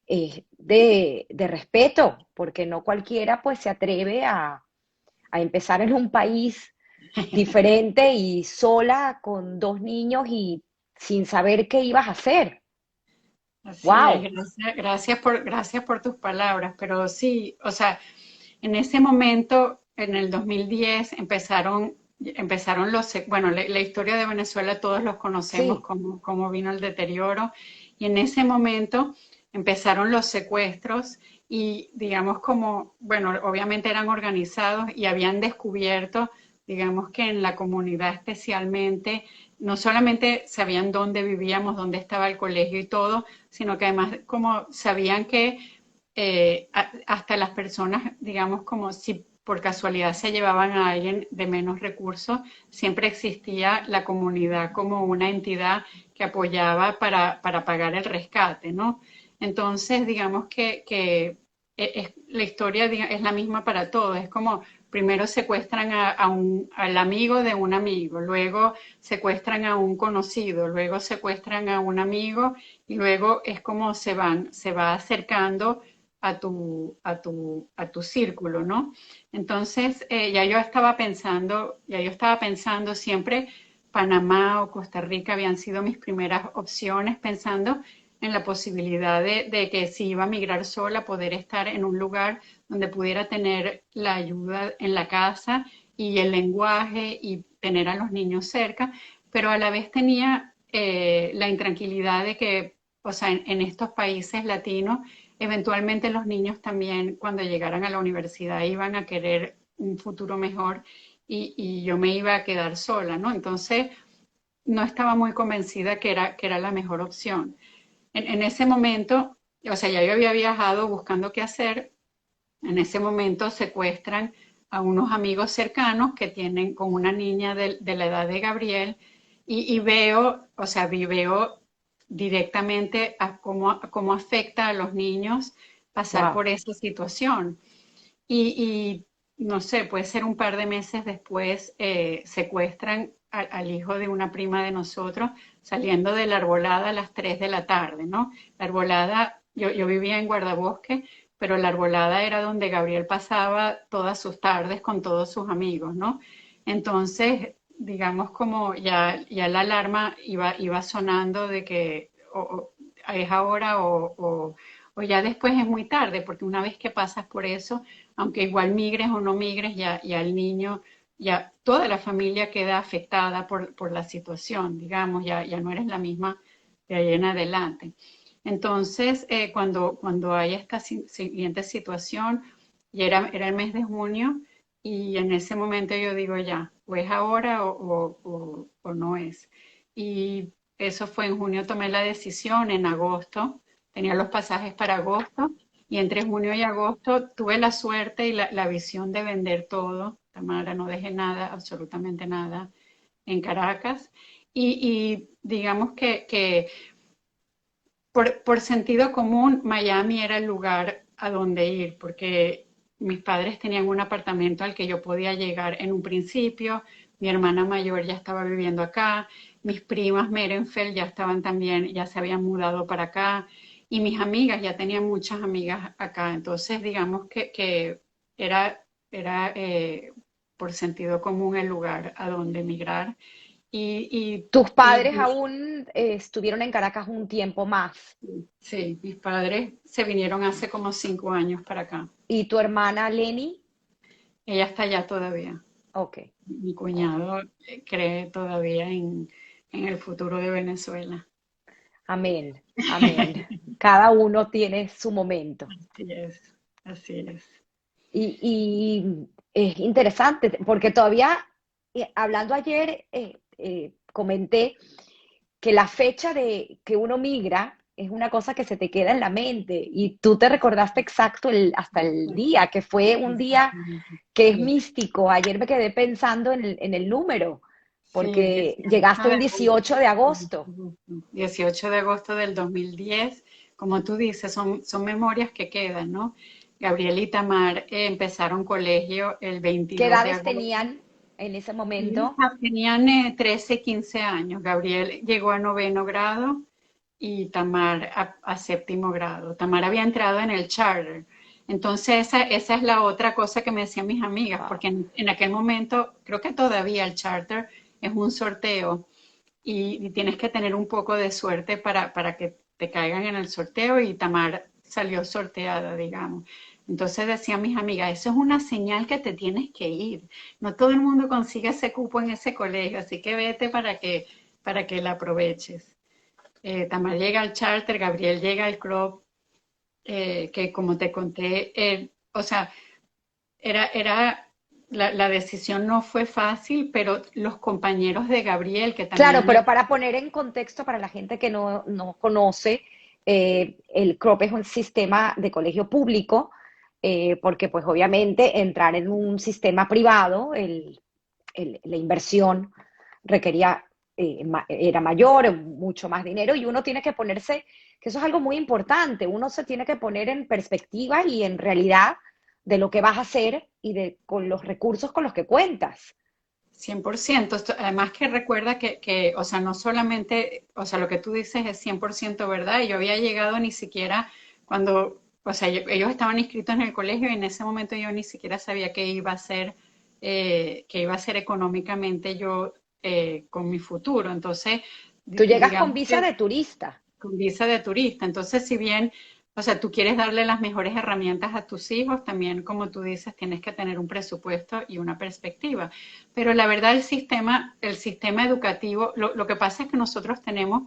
de respeto, porque no cualquiera pues se atreve a empezar en un país diferente y sola con dos niños y sin saber qué ibas a hacer. Así es, Wow, gracias por tus palabras, pero sí, o sea, en ese momento, en el 2010, empezaron bueno, la historia de Venezuela todos los conocemos, sí, cómo vino el deterioro, y en ese momento empezaron los secuestros y digamos como, bueno, obviamente eran organizados y habían descubierto, digamos que en la comunidad especialmente, no solamente sabían dónde vivíamos, dónde estaba el colegio y todo, sino que además como sabían que hasta las personas, digamos, como si por casualidad se llevaban a alguien de menos recursos, siempre existía la comunidad como una entidad que apoyaba para pagar el rescate, ¿no? Entonces, digamos la historia es la misma para todos, es como primero secuestran al amigo de un amigo, luego secuestran a un conocido, luego secuestran a un amigo y luego es como se va acercando a tu círculo, ¿no? Entonces, ya yo estaba pensando siempre Panamá o Costa Rica habían sido mis primeras opciones, pensando en la posibilidad de que si iba a migrar sola, poder estar en un lugar donde pudiera tener la ayuda en la casa y el lenguaje y tener a los niños cerca, pero a la vez tenía la intranquilidad de que, o sea, en estos países latinos, eventualmente los niños también cuando llegaran a la universidad iban a querer un futuro mejor y yo me iba a quedar sola, ¿no? Entonces no estaba muy convencida que era la mejor opción. En ese momento, o sea, ya yo había viajado buscando qué hacer, en ese momento secuestran a unos amigos cercanos que tienen con una niña de la edad de Gabriel y veo, o sea, veo directamente a cómo afecta a los niños pasar wow. por esa situación. Y no sé, puede ser un par de meses después, secuestran al hijo de una prima de nosotros saliendo de la arbolada a las 3 de la tarde, ¿no? La arbolada, yo vivía en Guardabosque, pero la arbolada era donde Gabriel pasaba todas sus tardes con todos sus amigos, ¿no? Entonces, digamos como ya la alarma iba sonando de que es ahora o ya después es muy tarde, porque una vez que pasas por eso, aunque igual migres o no migres, ya el niño, ya toda la familia queda afectada por la situación, digamos, ya no eres la misma de ahí en adelante. Entonces, cuando hay esta siguiente situación, y era el mes de junio, y en ese momento yo digo ya, o es ahora o no es. Y eso fue en junio, tomé la decisión, en agosto, tenía los pasajes para agosto, y entre junio y agosto tuve la suerte y la visión de vender todo. Tamara, no dejé nada, absolutamente nada en Caracas. Y digamos que por sentido común, Miami era el lugar a donde ir, porque mis padres tenían un apartamento al que yo podía llegar en un principio, mi hermana mayor ya estaba viviendo acá, mis primas Merenfeld ya estaban también, ya se habían mudado para acá, y mis amigas, ya tenían muchas amigas acá, entonces digamos que era por sentido común el lugar a donde emigrar. Y, Tus y, padres y aún estuvieron en Caracas un tiempo más. Sí, mis padres se vinieron hace como 5 años para acá. ¿Y tu hermana Lenny? Ella está allá todavía. Ok, Mi ok. cuñado cree todavía en el futuro de Venezuela. Amén, amén. Cada uno tiene su momento. Así es, así es. Y es interesante porque todavía, hablando ayer, comenté que la fecha de que uno migra es una cosa que se te queda en la mente y tú te recordaste exacto hasta el día, que fue un día Exactamente. que es Sí, místico. Ayer me quedé pensando en el número, sí, porque 18 llegaste de un 18 de agosto. agosto. 18 de agosto del 2010. Como tú dices, son memorias que quedan, ¿no? Gabriel y Tamar empezaron colegio el ¿Qué 22 de edades agosto. tenían en ese Ellos momento? tenían 13, 15 años. Gabriel llegó a noveno grado y Tamar a séptimo grado. Tamar había entrado en el charter. Entonces esa es la otra cosa que me decían mis amigas, Wow. porque en aquel momento, creo que todavía el charter es un sorteo y tienes que tener un poco de suerte para que te caigan en el sorteo y Tamar salió sorteada, digamos. Entonces decían mis amigas, eso es una señal que te tienes que ir. No todo el mundo consigue ese cupo en ese colegio, así que vete para que la aproveches. Tamar llega al charter, Gabriel llega al club, que como te conté, o sea, era la decisión no fue fácil, pero los compañeros de Gabriel, que Claro, también pero para poner en contexto para la gente que no conoce, el CROP es un sistema de colegio público, porque pues obviamente entrar en un sistema privado, la inversión requería, era mayor, mucho más dinero, y uno tiene que ponerse, que eso es algo muy importante, uno se tiene que poner en perspectiva y en realidad de lo que vas a hacer y con los recursos con los que cuentas. 100%. Además que recuerda o sea, no solamente, o sea, lo que tú dices es 100% verdad. Yo había llegado ni siquiera cuando, o sea, ellos estaban inscritos en el colegio y en ese momento yo ni siquiera sabía qué iba a ser económicamente yo con mi futuro. Entonces, Tú llegas con digamos visa que de turista. con visa de turista. Entonces, si bien, o sea, tú quieres darle las mejores herramientas a tus hijos, también, como tú dices, tienes que tener un presupuesto y una perspectiva. Pero la verdad, el sistema educativo, lo que pasa es que nosotros tenemos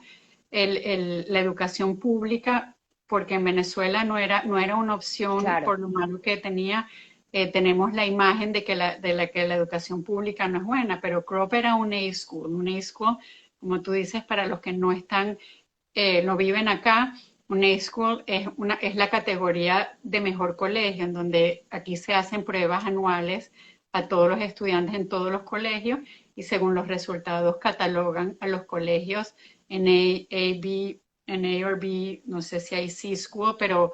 la educación pública, porque en Venezuela no era una opción Claro. por lo malo que tenía. Tenemos la imagen de que la educación pública no es buena, pero CROP era un A-School. Un A-School, como tú dices, para los que no viven acá. Un A-School es la categoría de mejor colegio, en donde aquí se hacen pruebas anuales a todos los estudiantes en todos los colegios y según los resultados catalogan a los colegios en B, en A o B, no sé si hay C-School, pero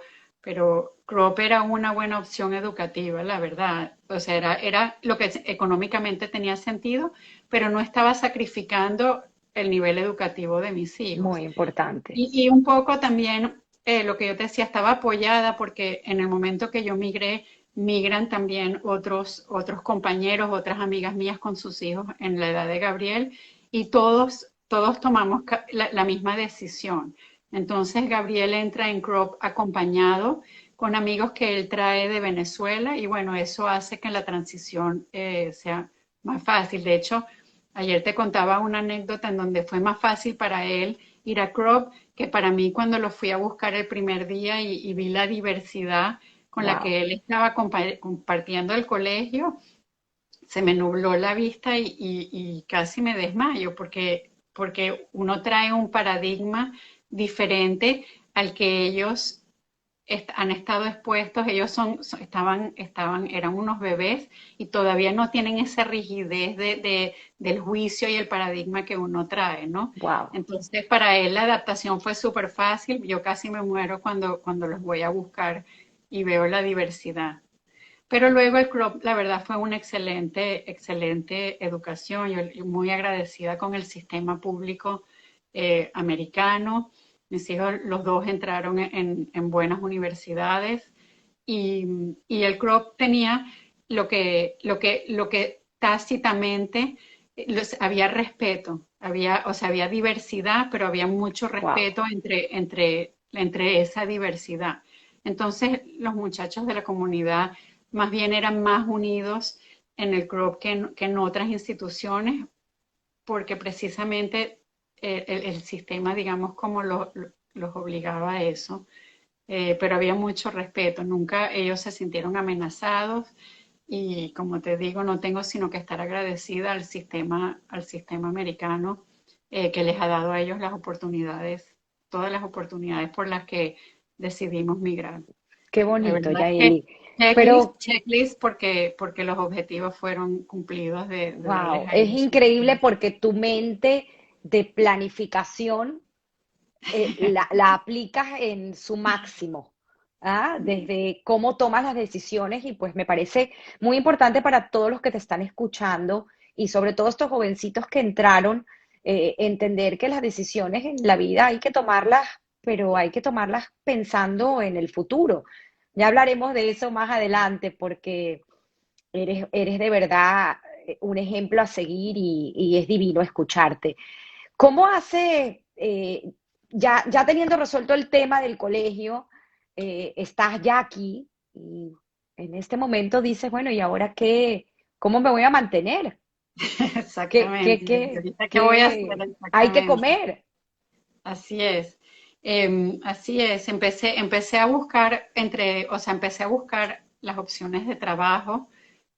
CROP era una buena opción educativa, la verdad. O sea, era lo que económicamente tenía sentido, pero no estaba sacrificando el nivel educativo de mis hijos. Muy importante. Y un poco también lo que yo te decía, estaba apoyada porque en el momento que yo migré, migran también otros compañeros, otras amigas mías con sus hijos en la edad de Gabriel y todos tomamos la misma decisión. Entonces Gabriel entra en CROP acompañado con amigos que él trae de Venezuela y bueno, eso hace que la transición sea más fácil. De hecho, ayer te contaba una anécdota en donde fue más fácil para él ir a Crop, que para mí cuando lo fui a buscar el primer día y vi la diversidad con la Wow. que él estaba compartiendo el colegio, se me nubló la vista y casi me desmayo porque uno trae un paradigma diferente al que ellos han estado expuestos, ellos eran unos bebés y todavía no tienen esa rigidez del juicio y el paradigma que uno trae, ¿no? Wow. Entonces, para él la adaptación fue súper fácil. Yo casi me muero cuando los voy a buscar y veo la diversidad. Pero luego el club, la verdad, fue una excelente educación. Yo muy agradecida con el sistema público americano. Mis hijos, los dos entraron en buenas universidades y el club tenía lo que tácitamente había respeto, o sea, había diversidad, pero había mucho Wow. respeto entre esa diversidad. Entonces, los muchachos de la comunidad más bien eran más unidos en el club que en otras instituciones, porque precisamente el sistema, digamos, como los obligaba a eso. Pero había mucho respeto, nunca ellos se sintieron amenazados y como te digo, no tengo sino que estar agradecida al sistema americano que les ha dado a ellos las oportunidades, todas las oportunidades por las que decidimos migrar. Qué La bonito, verdad es Yaeli. que checklist, Pero, checklist porque los objetivos fueron cumplidos de darles wow, a es ellos su increíble porque tu mente de planificación la aplicas en su máximo, ¿ah? Desde cómo tomas las decisiones y pues me parece muy importante para todos los que te están escuchando y sobre todo estos jovencitos que entraron, entender que las decisiones en la vida hay que tomarlas, pero hay que tomarlas pensando en el futuro. Ya hablaremos de eso más adelante porque eres de verdad un ejemplo a seguir y es divino escucharte. ¿Cómo hace ya teniendo resuelto el tema del colegio, estás ya aquí y en este momento dices, bueno, ¿y ahora qué? ¿Cómo me voy a mantener? Exactamente. ¿Y ahorita qué voy a hacer Hay que exactamente? comer? Así es. Así es. Empecé a buscar o sea, empecé a buscar las opciones de trabajo,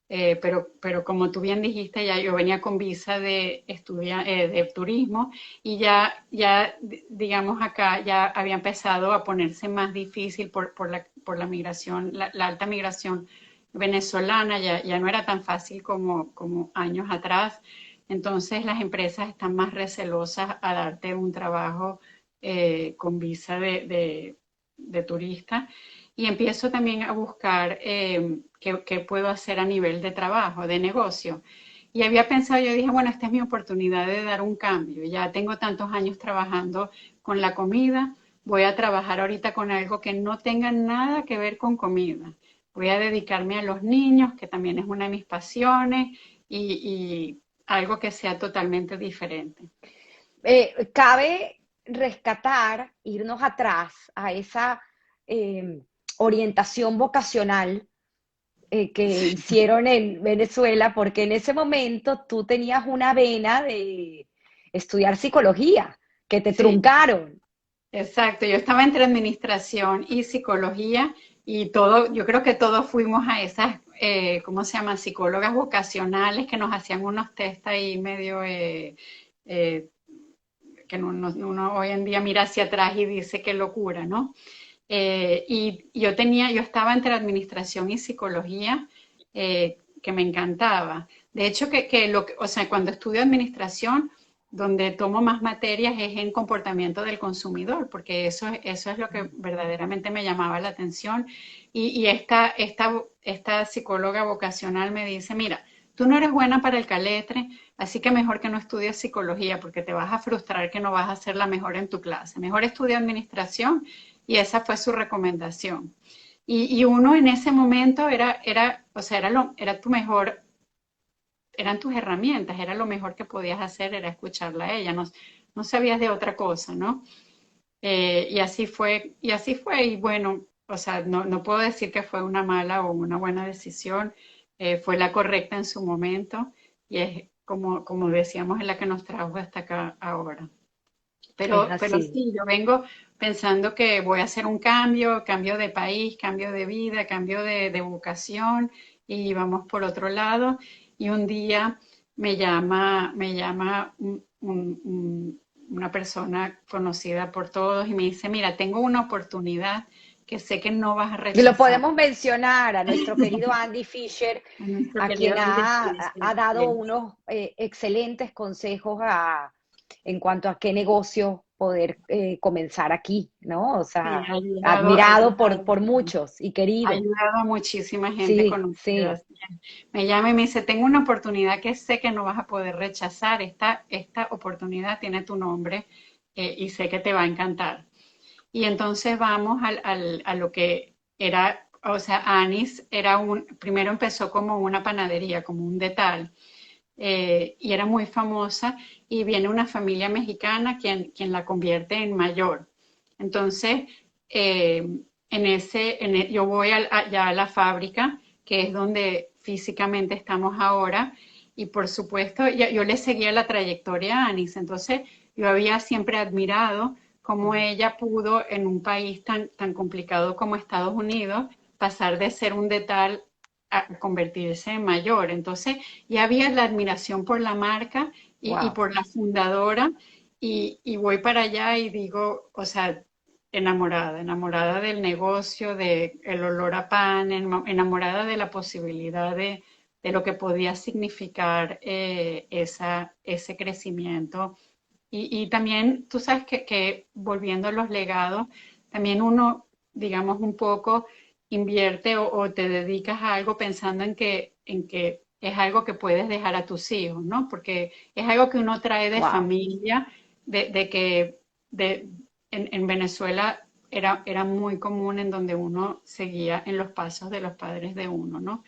pero como tú bien dijiste, ya yo venía con visa de turismo y digamos, acá ya había empezado a ponerse más difícil por la migración, la alta migración venezolana, ya no era tan fácil como años atrás. Entonces las empresas están más recelosas a darte un trabajo con visa de turista y empiezo también a buscar qué puedo hacer a nivel de trabajo, de negocio. Y había pensado, yo dije, bueno, esta es mi oportunidad de dar un cambio. Ya tengo tantos años trabajando con la comida, voy a trabajar ahorita con algo que no tenga nada que ver con comida. Voy a dedicarme a los niños, que también es una de mis pasiones, y algo que sea totalmente diferente. Cabe rescatar, irnos atrás a esa eh, orientación vocacional que hicieron en Venezuela, porque en ese momento tú tenías una vena de estudiar psicología, que te Sí, truncaron. exacto, yo estaba entre administración y psicología y todo, yo creo que todos fuimos a esas, ¿cómo se llaman? Psicólogas vocacionales que nos hacían unos test ahí medio, eh, que uno hoy en día mira hacia atrás y dice qué locura, ¿no? Y yo estaba entre administración y psicología, que me encantaba. De hecho, o sea, cuando estudio administración, donde tomo más materias es en comportamiento del consumidor, porque eso es lo que verdaderamente me llamaba la atención. Y esta psicóloga vocacional me dice, mira, tú no eres buena para el caletre, así que mejor que no estudies psicología, porque te vas a frustrar que no vas a ser la mejor en tu clase. Mejor estudia administración y esa fue su recomendación. Y uno en ese momento o sea, era tu mejor, eran tus herramientas, era lo mejor que podías hacer, era escucharla a ella, no sabías de otra cosa, ¿no? Y bueno, o sea, no puedo decir que fue una mala o una buena decisión, fue la correcta en su momento y es como decíamos, es la que nos trajo hasta acá ahora. Es Pero así. sí, yo vengo pensando que voy a hacer un cambio de país, cambio de vida, cambio de vocación y vamos por otro lado. Y un día me llama una persona conocida por todos y me dice, mira, tengo una oportunidad que sé que no vas a Y lo rechazar. podemos mencionar a nuestro querido Andy Fisher, A nuestro a quien querido Andy ha Fisher. dado unos excelentes consejos en cuanto a qué negocio poder comenzar aquí, ¿no? O Sí, sea, ha admirado ayudado. por muchos y Ha querido. ayudado a muchísima gente Sí, conocida. sí. Así me llama y me dice, tengo una oportunidad que sé que no vas a poder rechazar. Esta oportunidad tiene tu nombre, y sé que te va a encantar. Y entonces vamos a lo que era, o sea, Anis primero empezó como una panadería, como un detal, y era muy famosa y viene una familia mexicana quien la convierte en mayor. Entonces, yo voy ya a la fábrica, que es donde físicamente estamos ahora, y por supuesto, yo le seguía la trayectoria a Anis, entonces yo había siempre admirado cómo ella pudo en un país tan complicado como Estados Unidos pasar de ser un detal a convertirse en mayor. Entonces, ya había la admiración por la marca y Wow. por la fundadora y voy para allá y digo, o sea, enamorada del negocio, de el olor a pan, enamorada de la posibilidad de lo que podía significar ese crecimiento. Y también, tú sabes que volviendo a los legados, también uno, digamos, un poco invierte o te dedicas a algo pensando en que es algo que puedes dejar a tus hijos, ¿no? Porque es algo que uno trae de Wow. familia, de que de, en Venezuela era muy común en donde uno seguía en los pasos de los padres de uno, ¿no?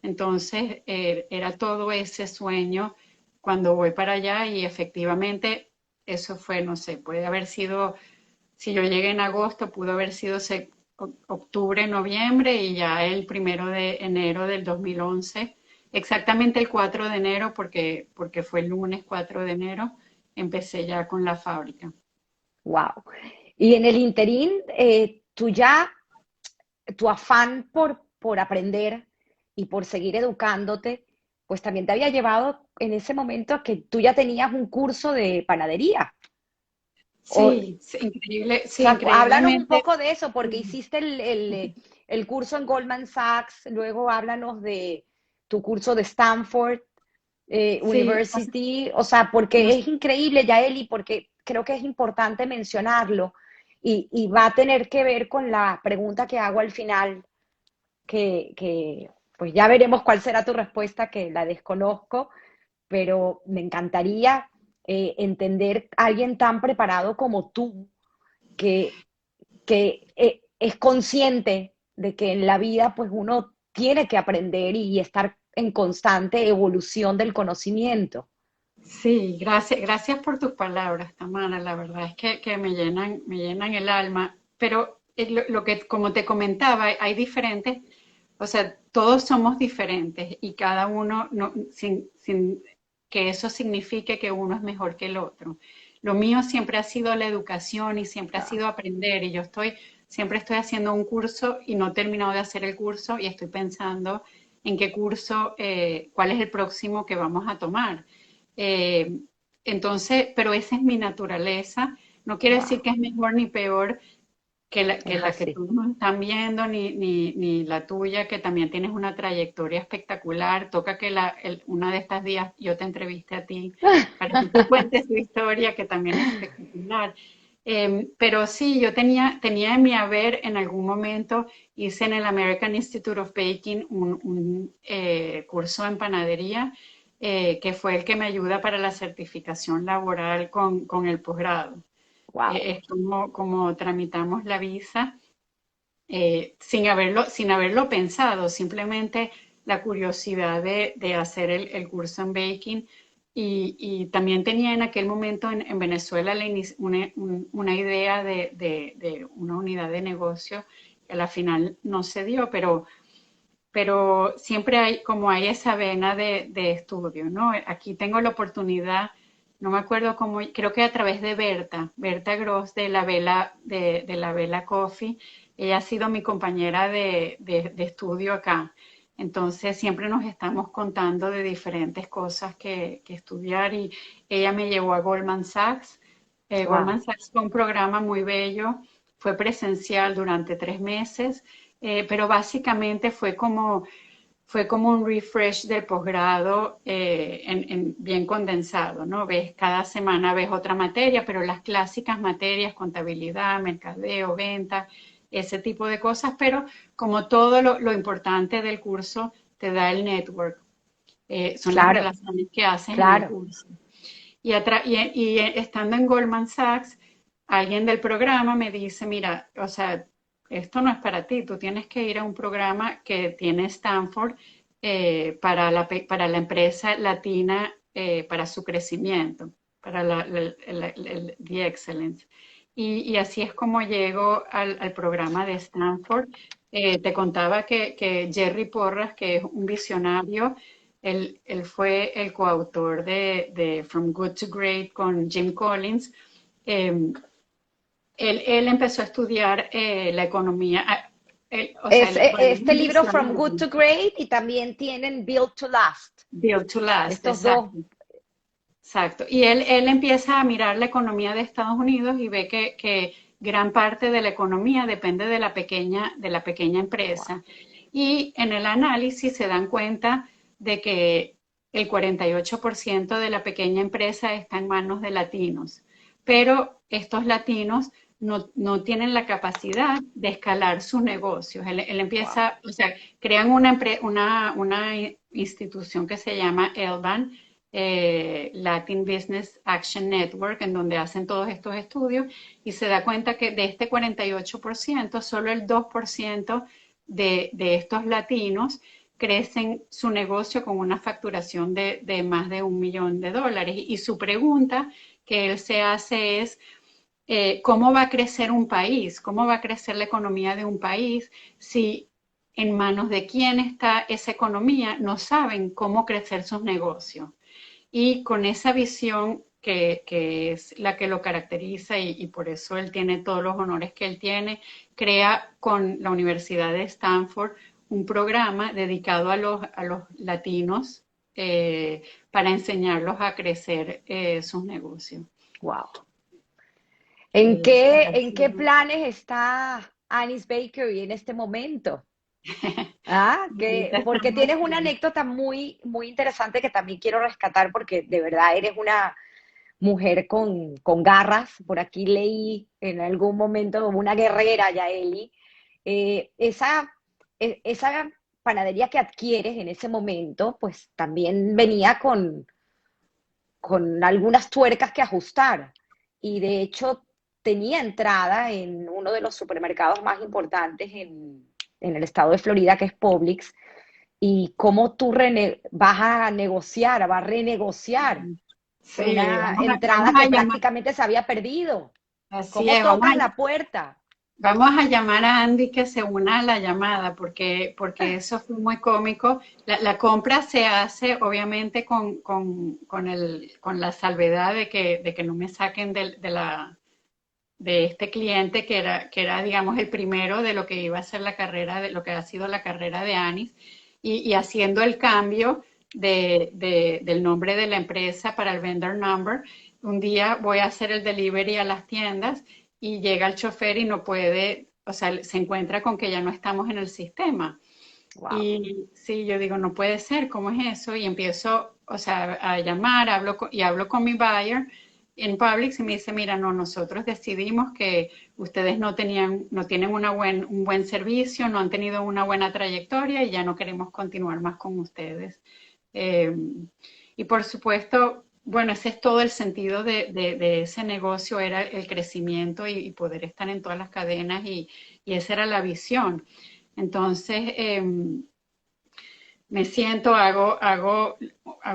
Entonces, era todo ese sueño cuando voy para allá y efectivamente eso fue, no sé, puede haber sido si yo llegué en agosto, pudo haber sido octubre, noviembre y ya el 1 de enero del 2011, exactamente el 4 de enero, porque fue el lunes 4 de enero, empecé ya con la fábrica. Wow. Y en el interín, tú ya, tu afán por aprender y por seguir educándote, pues también te había llevado en ese momento a que tú ya tenías un curso de panadería. O, Sí, sí, increíble, o sí, sea, háblanos un increíblemente. poco de eso, porque hiciste el curso en Goldman Sachs, luego háblanos de tu curso de Stanford Sí, University, o sea, porque es increíble, Yaeli, porque creo que es importante mencionarlo y va a tener que ver con la pregunta que hago al final, pues ya veremos cuál será tu respuesta, que la desconozco, pero me encantaría entender a alguien tan preparado como tú, que, que es consciente de que en la vida pues uno tiene que aprender y estar en constante evolución del conocimiento. sí, gracias por tus palabras, Tamara. La verdad es que me llenan el alma. Pero lo que, como te comentaba, hay diferentes, o sea, todos somos diferentes y cada uno, sin que eso signifique que uno es mejor que el otro. Lo mío siempre ha sido la educación y siempre ha Wow, sido aprender. Y siempre estoy haciendo un curso y no he terminado de hacer el curso y estoy pensando en qué curso, cuál es el próximo que vamos a tomar. Eh, entonces, pero esa es mi naturaleza. No quiere decir wow, que es mejor ni peor que es la que así. tú nos están viendo, ni la tuya, que también tienes una trayectoria espectacular. Toca que una de estas días yo te entreviste a ti para que tú cuentes tu historia, que también es espectacular. Pero sí, yo tenía en mi haber en algún momento, hice en el American Institute of Baking un curso en panadería, que fue el que me ayuda para la certificación laboral con el posgrado. Wow, Es como tramitamos la visa, sin haberlo pensado, simplemente la curiosidad de hacer el curso en baking. Y también tenía en aquel momento en Venezuela una idea de una unidad de negocio que a la final no se dio, pero siempre hay esa vena de estudio, ¿no? Aquí tengo la oportunidad, no me acuerdo cómo, creo que a través de Berta Gross de la Vela Coffee. Ella ha sido mi compañera de estudio acá. Entonces siempre nos estamos contando de diferentes cosas que estudiar, y ella me llevó a Goldman Sachs. wow, Goldman Sachs fue un programa muy bello, fue presencial durante 3 meses, pero básicamente fue como un refresh del posgrado, bien condensado, ¿no? Cada semana ves otra materia, pero las clásicas materias, contabilidad, mercadeo, venta, ese tipo de cosas, pero como todo lo importante del curso te da el network, son las claro, relaciones que haces en el claro. curso. Y estando en Goldman Sachs, alguien del programa me dice, mira, o sea, esto no es para ti, tú tienes que ir a un programa que tiene Stanford, para la empresa latina, para su crecimiento, para The Excellence. Y así es como llego al programa de Stanford. Te contaba que Jerry Porras, que es un visionario, él fue el coautor de From Good to Great con Jim Collins. Eh, él empezó a estudiar la economía, o sea, bueno, es Este un libro From Good visionario. to Great y también tienen Build to Last. Build to Last, Estos dos, exacto. Exacto. Y él empieza a mirar la economía de Estados Unidos y ve que gran parte de la economía depende de la pequeña wow, empresa. Y en el análisis se dan cuenta de que el 48% de la pequeña empresa está en manos de latinos, pero estos latinos no tienen la capacidad de escalar sus negocios. Él wow, empieza, o sea, crean una institución que se llama ELBAN, Latin Business Action Network, en donde hacen todos estos estudios, y se da cuenta que de este 48%, solo el 2% de estos latinos crecen su negocio con una facturación de más de $1 millón. Y su pregunta que él se hace es, ¿cómo va a crecer un país? ¿Cómo va a crecer la economía de un país si en manos de quién está esa economía? No saben cómo crecer sus negocios. Y con esa visión que es la que lo caracteriza y por eso él tiene todos los honores que él tiene, crea con la Universidad de Stanford un programa dedicado a los latinos para enseñarlos a crecer sus negocios. Wow. Eh, En qué planes está Anis Bakery en este momento? Ahorita Porque estamos, tienes una anécdota muy interesante que también quiero rescatar porque de verdad eres una mujer con garras. Por aquí leí en algún momento como una guerrera, Yaeli. Esa, esa panadería que adquieres en ese momento, pues también venía con algunas tuercas que ajustar. Y de hecho tenía entrada en uno de los supermercados más importantes en el estado de Florida, que es Publix. Y cómo tú vas a negociar, vas a renegociar sí, una vamos entrada a que llamar, prácticamente se había perdido. así ¿Cómo es, tocas la puerta? vamos a llamar a Andy que se una a la llamada, porque eso fue muy cómico. La compra se hace obviamente con la salvedad de que no me saquen de este cliente que era, digamos, el primero de lo que iba a ser la carrera, de lo que ha sido la carrera de Anis, y haciendo el cambio del nombre de la empresa para el vendor number. Un día voy a hacer el delivery a las tiendas y llega el chofer y no puede, o sea, se encuentra con que ya no estamos en el sistema. Wow. Y sí, yo digo, no puede ser, ¿cómo es eso? Y empiezo, o sea, a llamar, y hablo con mi buyer en Publix y me dice, mira, no, nosotros decidimos que ustedes no tienen un buen servicio, no han tenido una buena trayectoria y ya no queremos continuar más con ustedes. Eh, y por supuesto, bueno, ese es todo el sentido de ese negocio, era el crecimiento y poder estar en todas las cadenas y esa era la visión. Entonces, me siento, hago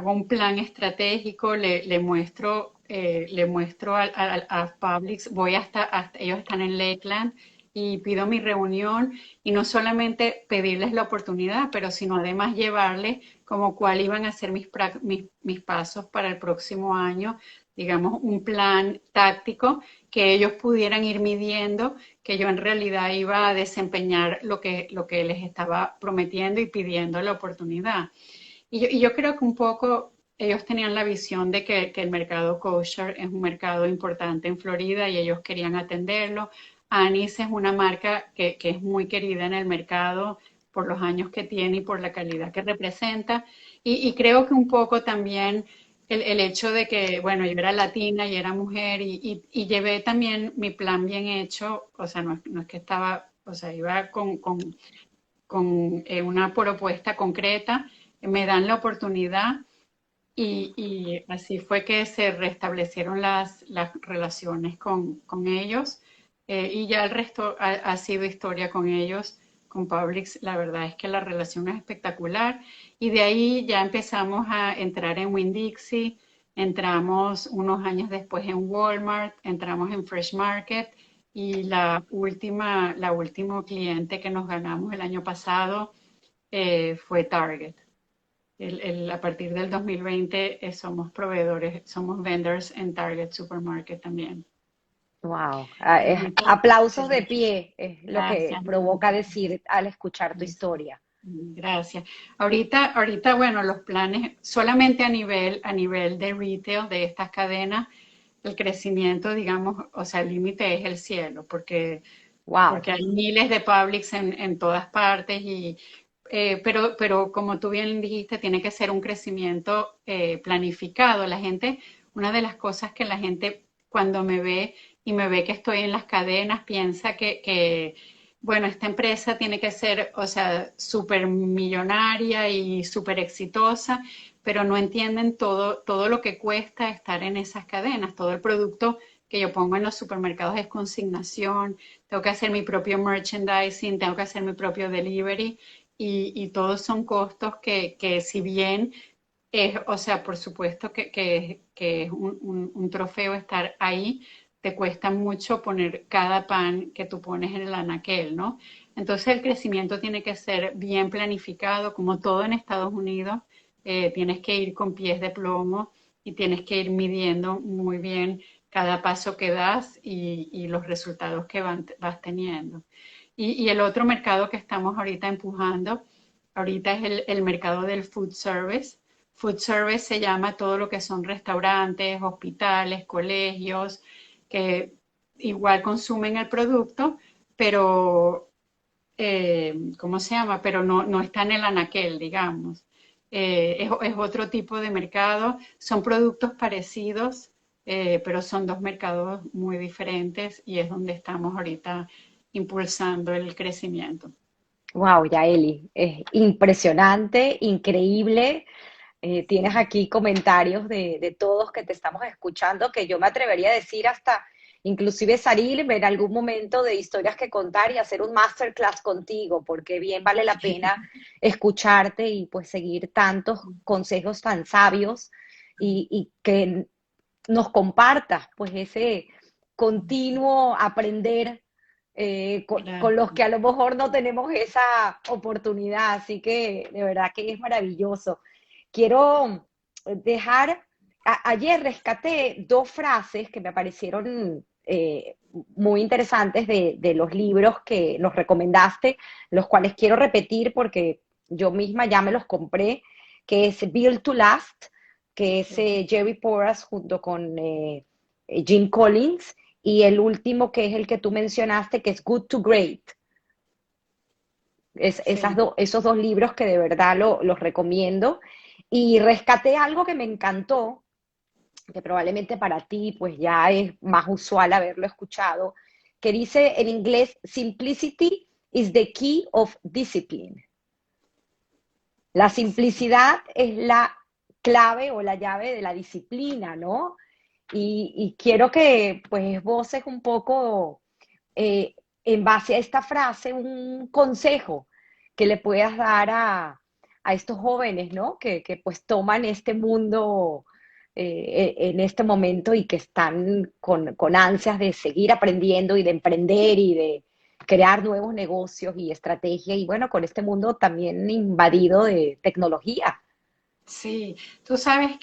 un plan estratégico, le muestro a Publix, ellos están en Lakeland y pido mi reunión y no solamente pedirles la oportunidad, pero sino además llevarles como cuál iban a ser mis pasos para el próximo año, digamos, un plan táctico que ellos pudieran ir midiendo que yo en realidad iba a desempeñar lo que les estaba prometiendo y pidiendo la oportunidad. Y yo creo que un poco ellos tenían la visión de que el mercado kosher es un mercado importante en Florida y ellos querían atenderlo. Anise es una marca que es muy querida en el mercado por los años que tiene y por la calidad que representa. Y creo que un poco también el hecho de que, bueno, yo era latina y era mujer y llevé también mi plan bien hecho, o sea, no es que estaba, o sea, iba con una propuesta concreta, me dan la oportunidad y así fue que se restablecieron las relaciones con ellos y ya el resto ha sido historia con ellos, con Publix. La verdad es que la relación es espectacular y de ahí ya empezamos a entrar en Winn-Dixie, entramos unos años después en Walmart, entramos en Fresh Market y la último cliente que nos ganamos el año pasado fue Target. A partir del 2020 somos proveedores, somos vendors en Target Supermarket también. Wow. Ahorita, Aplausos de sí, pie es lo que gracias. provoca decir al escuchar tu historia. Gracias. Ahorita, bueno, los planes solamente a nivel de retail de estas cadenas, el crecimiento, digamos, o sea, el límite es el cielo, Wow. porque hay miles de Publix en todas partes pero como tú bien dijiste, tiene que ser un crecimiento planificado. Una de las cosas que la gente cuando me ve y me ve que estoy en las cadenas, piensa bueno, esta empresa tiene que ser, o sea, súper millonaria y súper exitosa, pero no entienden todo lo que cuesta estar en esas cadenas, todo el producto que yo pongo en los supermercados es consignación, tengo que hacer mi propio merchandising, tengo que hacer mi propio delivery y todos son costos que si bien es, o sea, por supuesto que es un trofeo estar ahí, te cuesta mucho poner cada pan que tú pones en el anaquel, ¿no? Entonces el crecimiento tiene que ser bien planificado, como todo en Estados Unidos. Tienes que ir con pies de plomo y tienes que ir midiendo muy bien cada paso que das y los resultados que vas teniendo. Y el otro mercado que estamos ahorita empujando, ahorita es el mercado del food service. Food service se llama todo lo que son restaurantes, hospitales, colegios, que igual consumen el producto, pero ¿cómo se llama? Pero no está en el anaquel, digamos. Es otro tipo de mercado, son productos parecidos, pero son dos mercados muy diferentes y es donde estamos ahorita impulsando el crecimiento. Wow, Yaeli, es impresionante, increíble. Tienes aquí comentarios de todos que te estamos escuchando, que yo me atrevería a decir hasta inclusive salir en algún momento de historias que contar y hacer un masterclass contigo, porque bien vale la pena escucharte y pues seguir tantos consejos tan sabios y que nos compartas pues ese continuo aprender con los Gracias. que a lo mejor no tenemos esa oportunidad. Así que de verdad que es maravilloso. Quiero dejar, ayer rescaté dos frases que me parecieron muy interesantes de los libros que nos recomendaste, los cuales quiero repetir porque yo misma ya me los compré, que es Build to Last, que es Jerry Porras junto con Jim Collins, y el último que es el que tú mencionaste, que es Good to Great. Sí. Esos dos libros que de verdad los recomiendo. Y rescaté algo que me encantó, que probablemente para ti pues ya es más usual haberlo escuchado, que dice en inglés, Simplicity is the key of discipline. La simplicidad es la clave o la llave de la disciplina, ¿no? Y quiero que pues esboces un poco eh, en base a esta frase un consejo que le puedas dar a estos jóvenes, ¿no? Que pues toman este mundo en este momento y que están con ansias de seguir aprendiendo y de emprender y de crear nuevos negocios y estrategias y bueno, con este mundo también invadido de tecnología. Sí, tú sabes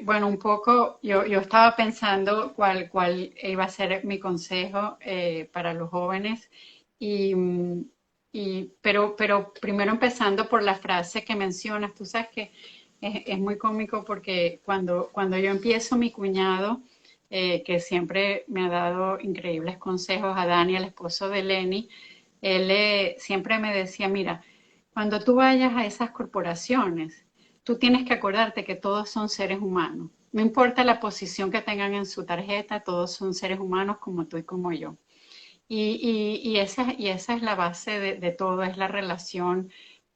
bueno, un poco yo estaba pensando cuál iba a ser mi consejo para los jóvenes y, pero primero empezando por la frase que mencionas, tú sabes que es muy cómico porque cuando yo empiezo mi cuñado, que siempre me ha dado increíbles consejos a Dani, el esposo de Lenny, él siempre me decía, mira, cuando tú vayas a esas corporaciones, tú tienes que acordarte que todos son seres humanos. No importa la posición que tengan en su tarjeta, todos son seres humanos como tú y como yo. Y esa es la base de todo, es la relación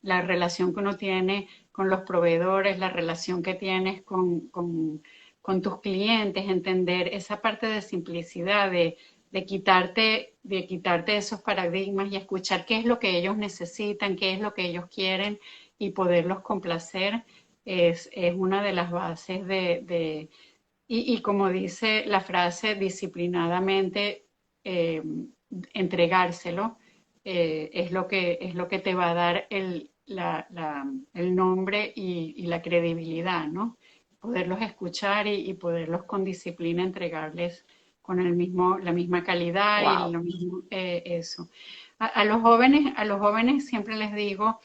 que uno tiene con los proveedores, la relación que tienes con tus clientes, entender esa parte de simplicidad, de quitarte esos paradigmas y escuchar qué es lo que ellos necesitan, qué es lo que ellos quieren y poderlos complacer, es una de las bases y como dice la frase, disciplinadamente eh, entregárselo es lo que te va a dar el nombre y la credibilidad, ¿no? Poderlos escuchar y poderlos con disciplina entregarles con la misma calidad y Wow. lo mismo eso. A los jóvenes siempre les digo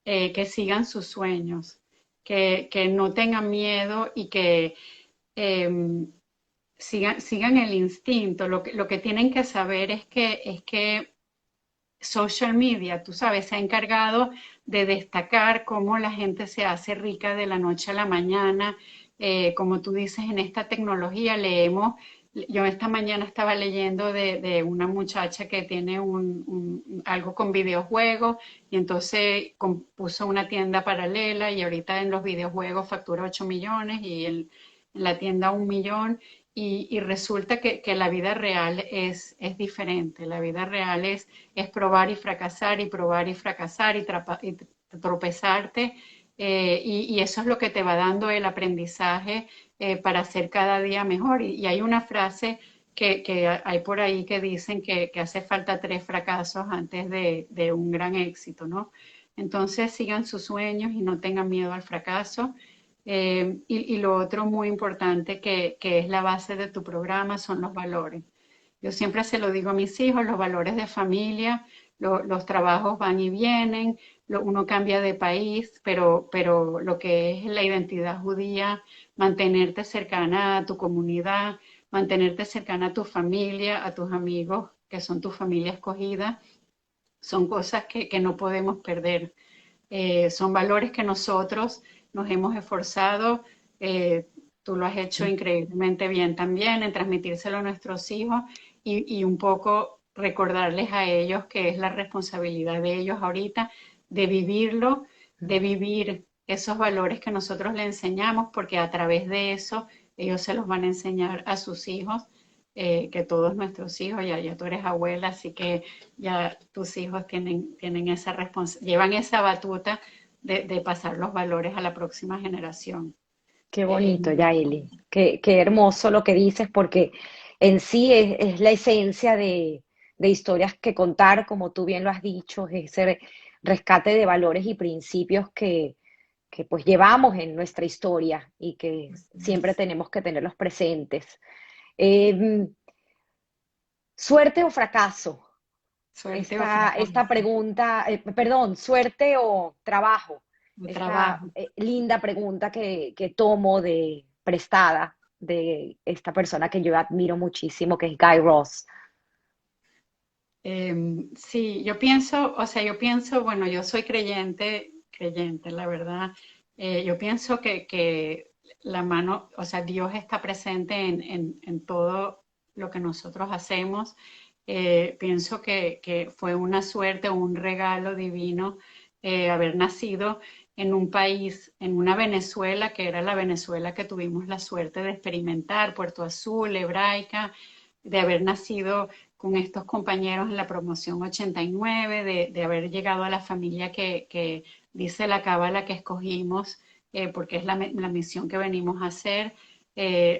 que sigan sus sueños, que no tengan miedo y que eh, sigan el instinto. Lo que tienen que saber es que social media, tú sabes, se ha encargado de destacar cómo la gente se hace rica de la noche a la mañana. Como tú dices, en esta tecnología leemos. Yo esta mañana estaba leyendo de una muchacha que tiene algo con videojuegos y entonces puso una tienda paralela y ahorita en los videojuegos factura 8 millones y en la tienda 1 millón y resulta que la vida real es diferente. La vida real es probar y fracasar y probar y fracasar y tropezarte y eso es lo que te va dando el aprendizaje para ser cada día mejor. Y hay una frase que hay por ahí que dicen que hace falta 3 fracasos antes de un gran éxito, ¿no? Entonces sigan sus sueños y no tengan miedo al fracaso. Y lo otro muy importante que es la base de tu programa son los valores. Yo siempre se lo digo a mis hijos, los valores de familia, los trabajos van y vienen, uno cambia de país, pero lo que es la identidad judía, mantenerte cercana a tu comunidad, mantenerte cercana a tu familia, a tus amigos, que son tu familia escogida, son cosas que no podemos perder. Son valores que nosotros nos hemos esforzado, tú lo has hecho increíblemente bien también en transmitírselo a nuestros hijos y un poco recordarles a ellos que es la responsabilidad de ellos ahorita de vivirlo, de vivir esos valores que nosotros le enseñamos, porque a través de eso ellos se los van a enseñar a sus hijos, que todos nuestros hijos, ya tú eres abuela, así que ya tus hijos tienen esa llevan esa batuta de pasar los valores a la próxima generación. Qué Eh, bonito, Yaeli. Qué hermoso lo que dices, porque en sí es la esencia de historias que contar, como tú bien lo has dicho, es ese rescate de valores y principios que pues llevamos en nuestra historia y que siempre tenemos que tenerlos presentes. Eh, ¿Suerte o fracaso? Suerte o Esta fracaso, pregunta, perdón, ¿suerte o trabajo? de Esta trabajo. linda pregunta que tomo de prestada de esta persona que yo admiro muchísimo, que es Guy Ross. Sí, yo pienso, o sea, yo pienso, bueno, yo soy creyente, la verdad. Yo pienso que la mano, o sea, Dios está presente en todo lo que nosotros hacemos. Pienso que fue una suerte o un regalo divino haber nacido en un país, en una Venezuela, que era la Venezuela que tuvimos la suerte de experimentar, Puerto Azul, Hebraica, de haber nacido con estos compañeros en la promoción 89, de haber llegado a la familia que dice la cábala que escogimos, porque es la misión que venimos a hacer.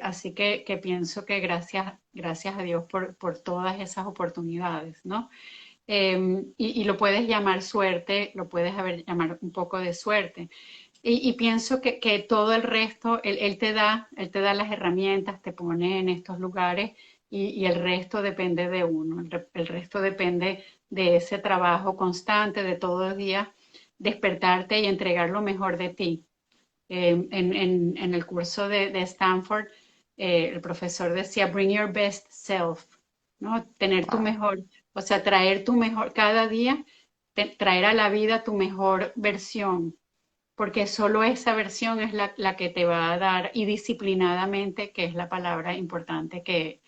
Así que pienso que gracias a Dios por todas esas oportunidades, ¿no? Y lo puedes llamar suerte, lo puedes llamar un poco de suerte. Y pienso que todo el resto, él te da las herramientas, te pone en estos lugares y el resto depende de uno, el resto depende de ese trabajo constante, de todos los días despertarte y entregar lo mejor de ti. En el curso de Stanford, el profesor decía, bring your best self, ¿no? Tener tu Wow. mejor, o sea, traer tu mejor, cada día, traer a la vida tu mejor versión, porque solo esa versión es la que te va a dar, y disciplinadamente, que es la palabra importante que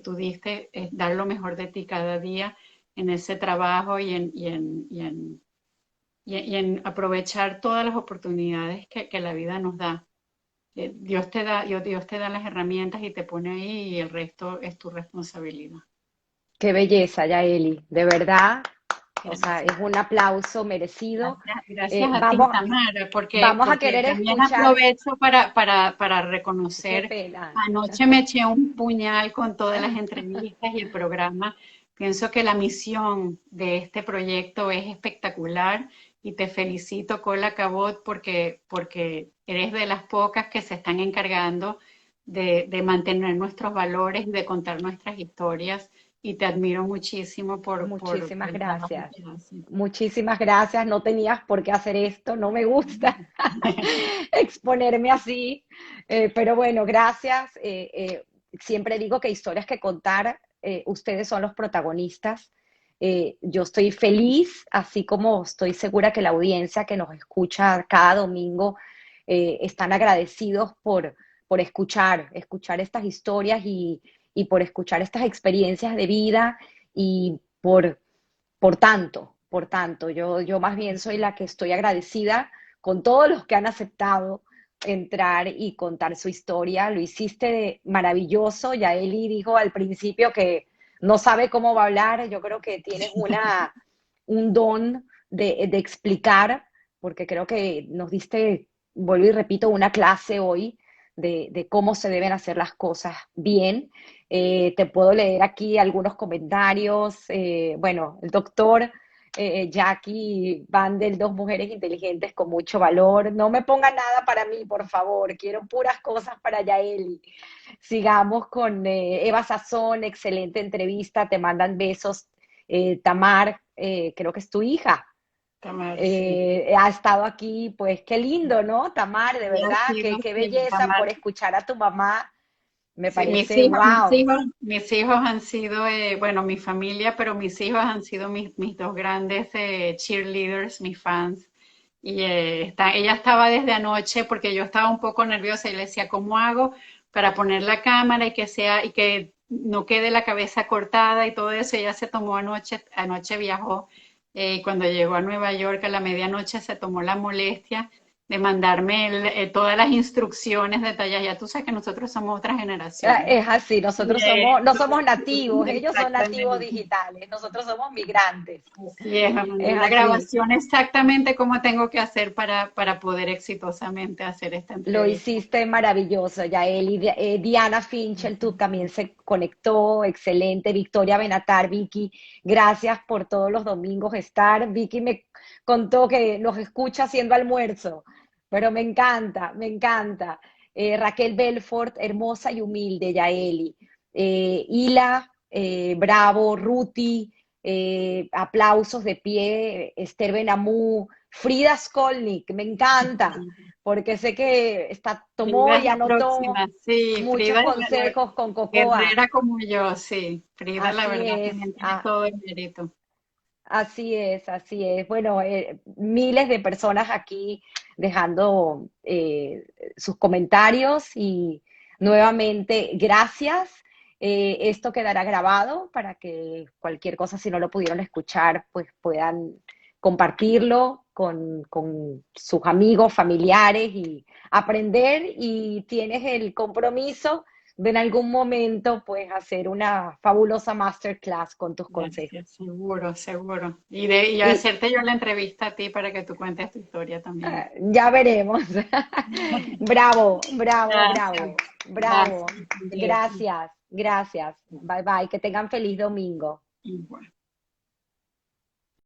tú diste, es dar lo mejor de ti cada día en ese trabajo y en aprovechar todas las oportunidades que la vida nos da. Dios te da las herramientas y te pone ahí y el resto es tu responsabilidad. Qué belleza, Yaeli. De verdad, o sea, Gracias. es un aplauso merecido. Gracias a ti, Vamos, Tamara, porque, vamos a porque querer también escuchar. aprovecho para Qué reconocer, pena. anoche me eché un puñal con todas las entrevistas y el programa. Pienso que la misión de este proyecto es espectacular y te felicito, Cola Cabot, porque eres de las pocas que se están encargando de mantener nuestros valores y de contar nuestras historias y te admiro muchísimo por Muchísimas el trabajo gracias. que haces. Muchísimas gracias. No tenías por qué hacer esto. No me gusta exponerme así. Pero bueno, gracias. Siempre digo que historias que contar, ustedes son los protagonistas. Yo estoy feliz, así como estoy segura que la audiencia que nos escucha cada domingo están agradecidos por escuchar estas historias y por escuchar estas experiencias de vida y por tanto, yo más bien soy la que estoy agradecida con todos los que han aceptado entrar y contar su historia. Lo hiciste maravilloso. Ya Eli dijo al principio que no sabe cómo va a hablar. Yo creo que tienes un don de explicar, porque creo que nos diste, vuelvo y repito, una clase hoy de cómo se deben hacer las cosas bien. Te puedo leer aquí algunos comentarios. Bueno, el doctor Jackie Vandel, dos mujeres inteligentes con mucho valor. No me ponga nada para mí, por favor. Quiero puras cosas para Yaeli. Sigamos con Eva Sazón, excelente entrevista. Te mandan besos. Tamar, creo que es tu hija. Tamar, sí. Ha estado aquí, pues qué lindo, ¿no? Tamar, de Y ha verdad, sido, qué sí, belleza por Tamar. escuchar a tu mamá. Me Sí, parece, wow. mis hijos han sido, bueno, mi familia, pero mis hijos han sido mis dos grandes cheerleaders, mis fans. Y ella estaba desde anoche porque yo estaba un poco nerviosa y le decía, ¿cómo hago para poner la cámara y que sea, y que no quede la cabeza cortada y todo eso? Ella se tomó anoche viajó, cuando llegó a Nueva York a la medianoche se tomó la molestia de mandarme todas las instrucciones detalladas. Ya tú sabes que nosotros somos otra generación. Es así, nosotros somos, no somos nativos, ellos son nativos Exactamente. digitales, nosotros somos migrantes. Así es, me mandó Es una así. grabación exactamente cómo tengo que hacer para poder exitosamente hacer esta Lo entrevista. hiciste maravilloso, Yael. Y Diana Finchel, tú también se conectó, excelente. Victoria Benatar, Vicky, gracias por todos los domingos estar. Vicky me contó que nos escucha haciendo almuerzo, pero me encanta, me encanta. Raquel Belfort, hermosa y humilde, Yaeli. Hila, bravo, Ruti, aplausos de pie, Esther Benamú, Frida Skolnick, me encanta porque sé que tomó Frida es y la anotó próxima, sí, muchos Frida es la consejos con Cocoa. guerrera como yo, sí. Frida, la Así verdad, es, también tiene todo el mérito. así es, así es. Bueno, miles de personas aquí dejando sus comentarios y nuevamente gracias. Esto quedará grabado para que cualquier cosa, si no lo pudieron escuchar, pues puedan compartirlo con sus amigos, familiares y aprender. Y tienes el compromiso de en algún momento, pues, hacer una fabulosa masterclass con tus consejos. Gracias, seguro, seguro. Y Y hacerte yo la entrevista a ti para que tú cuentes tu historia también. ya veremos. Bravo, bravo, Gracias, bravo, bravo. gracias, Andrés. Gracias, gracias. Bye bye. Que tengan feliz domingo. Igual.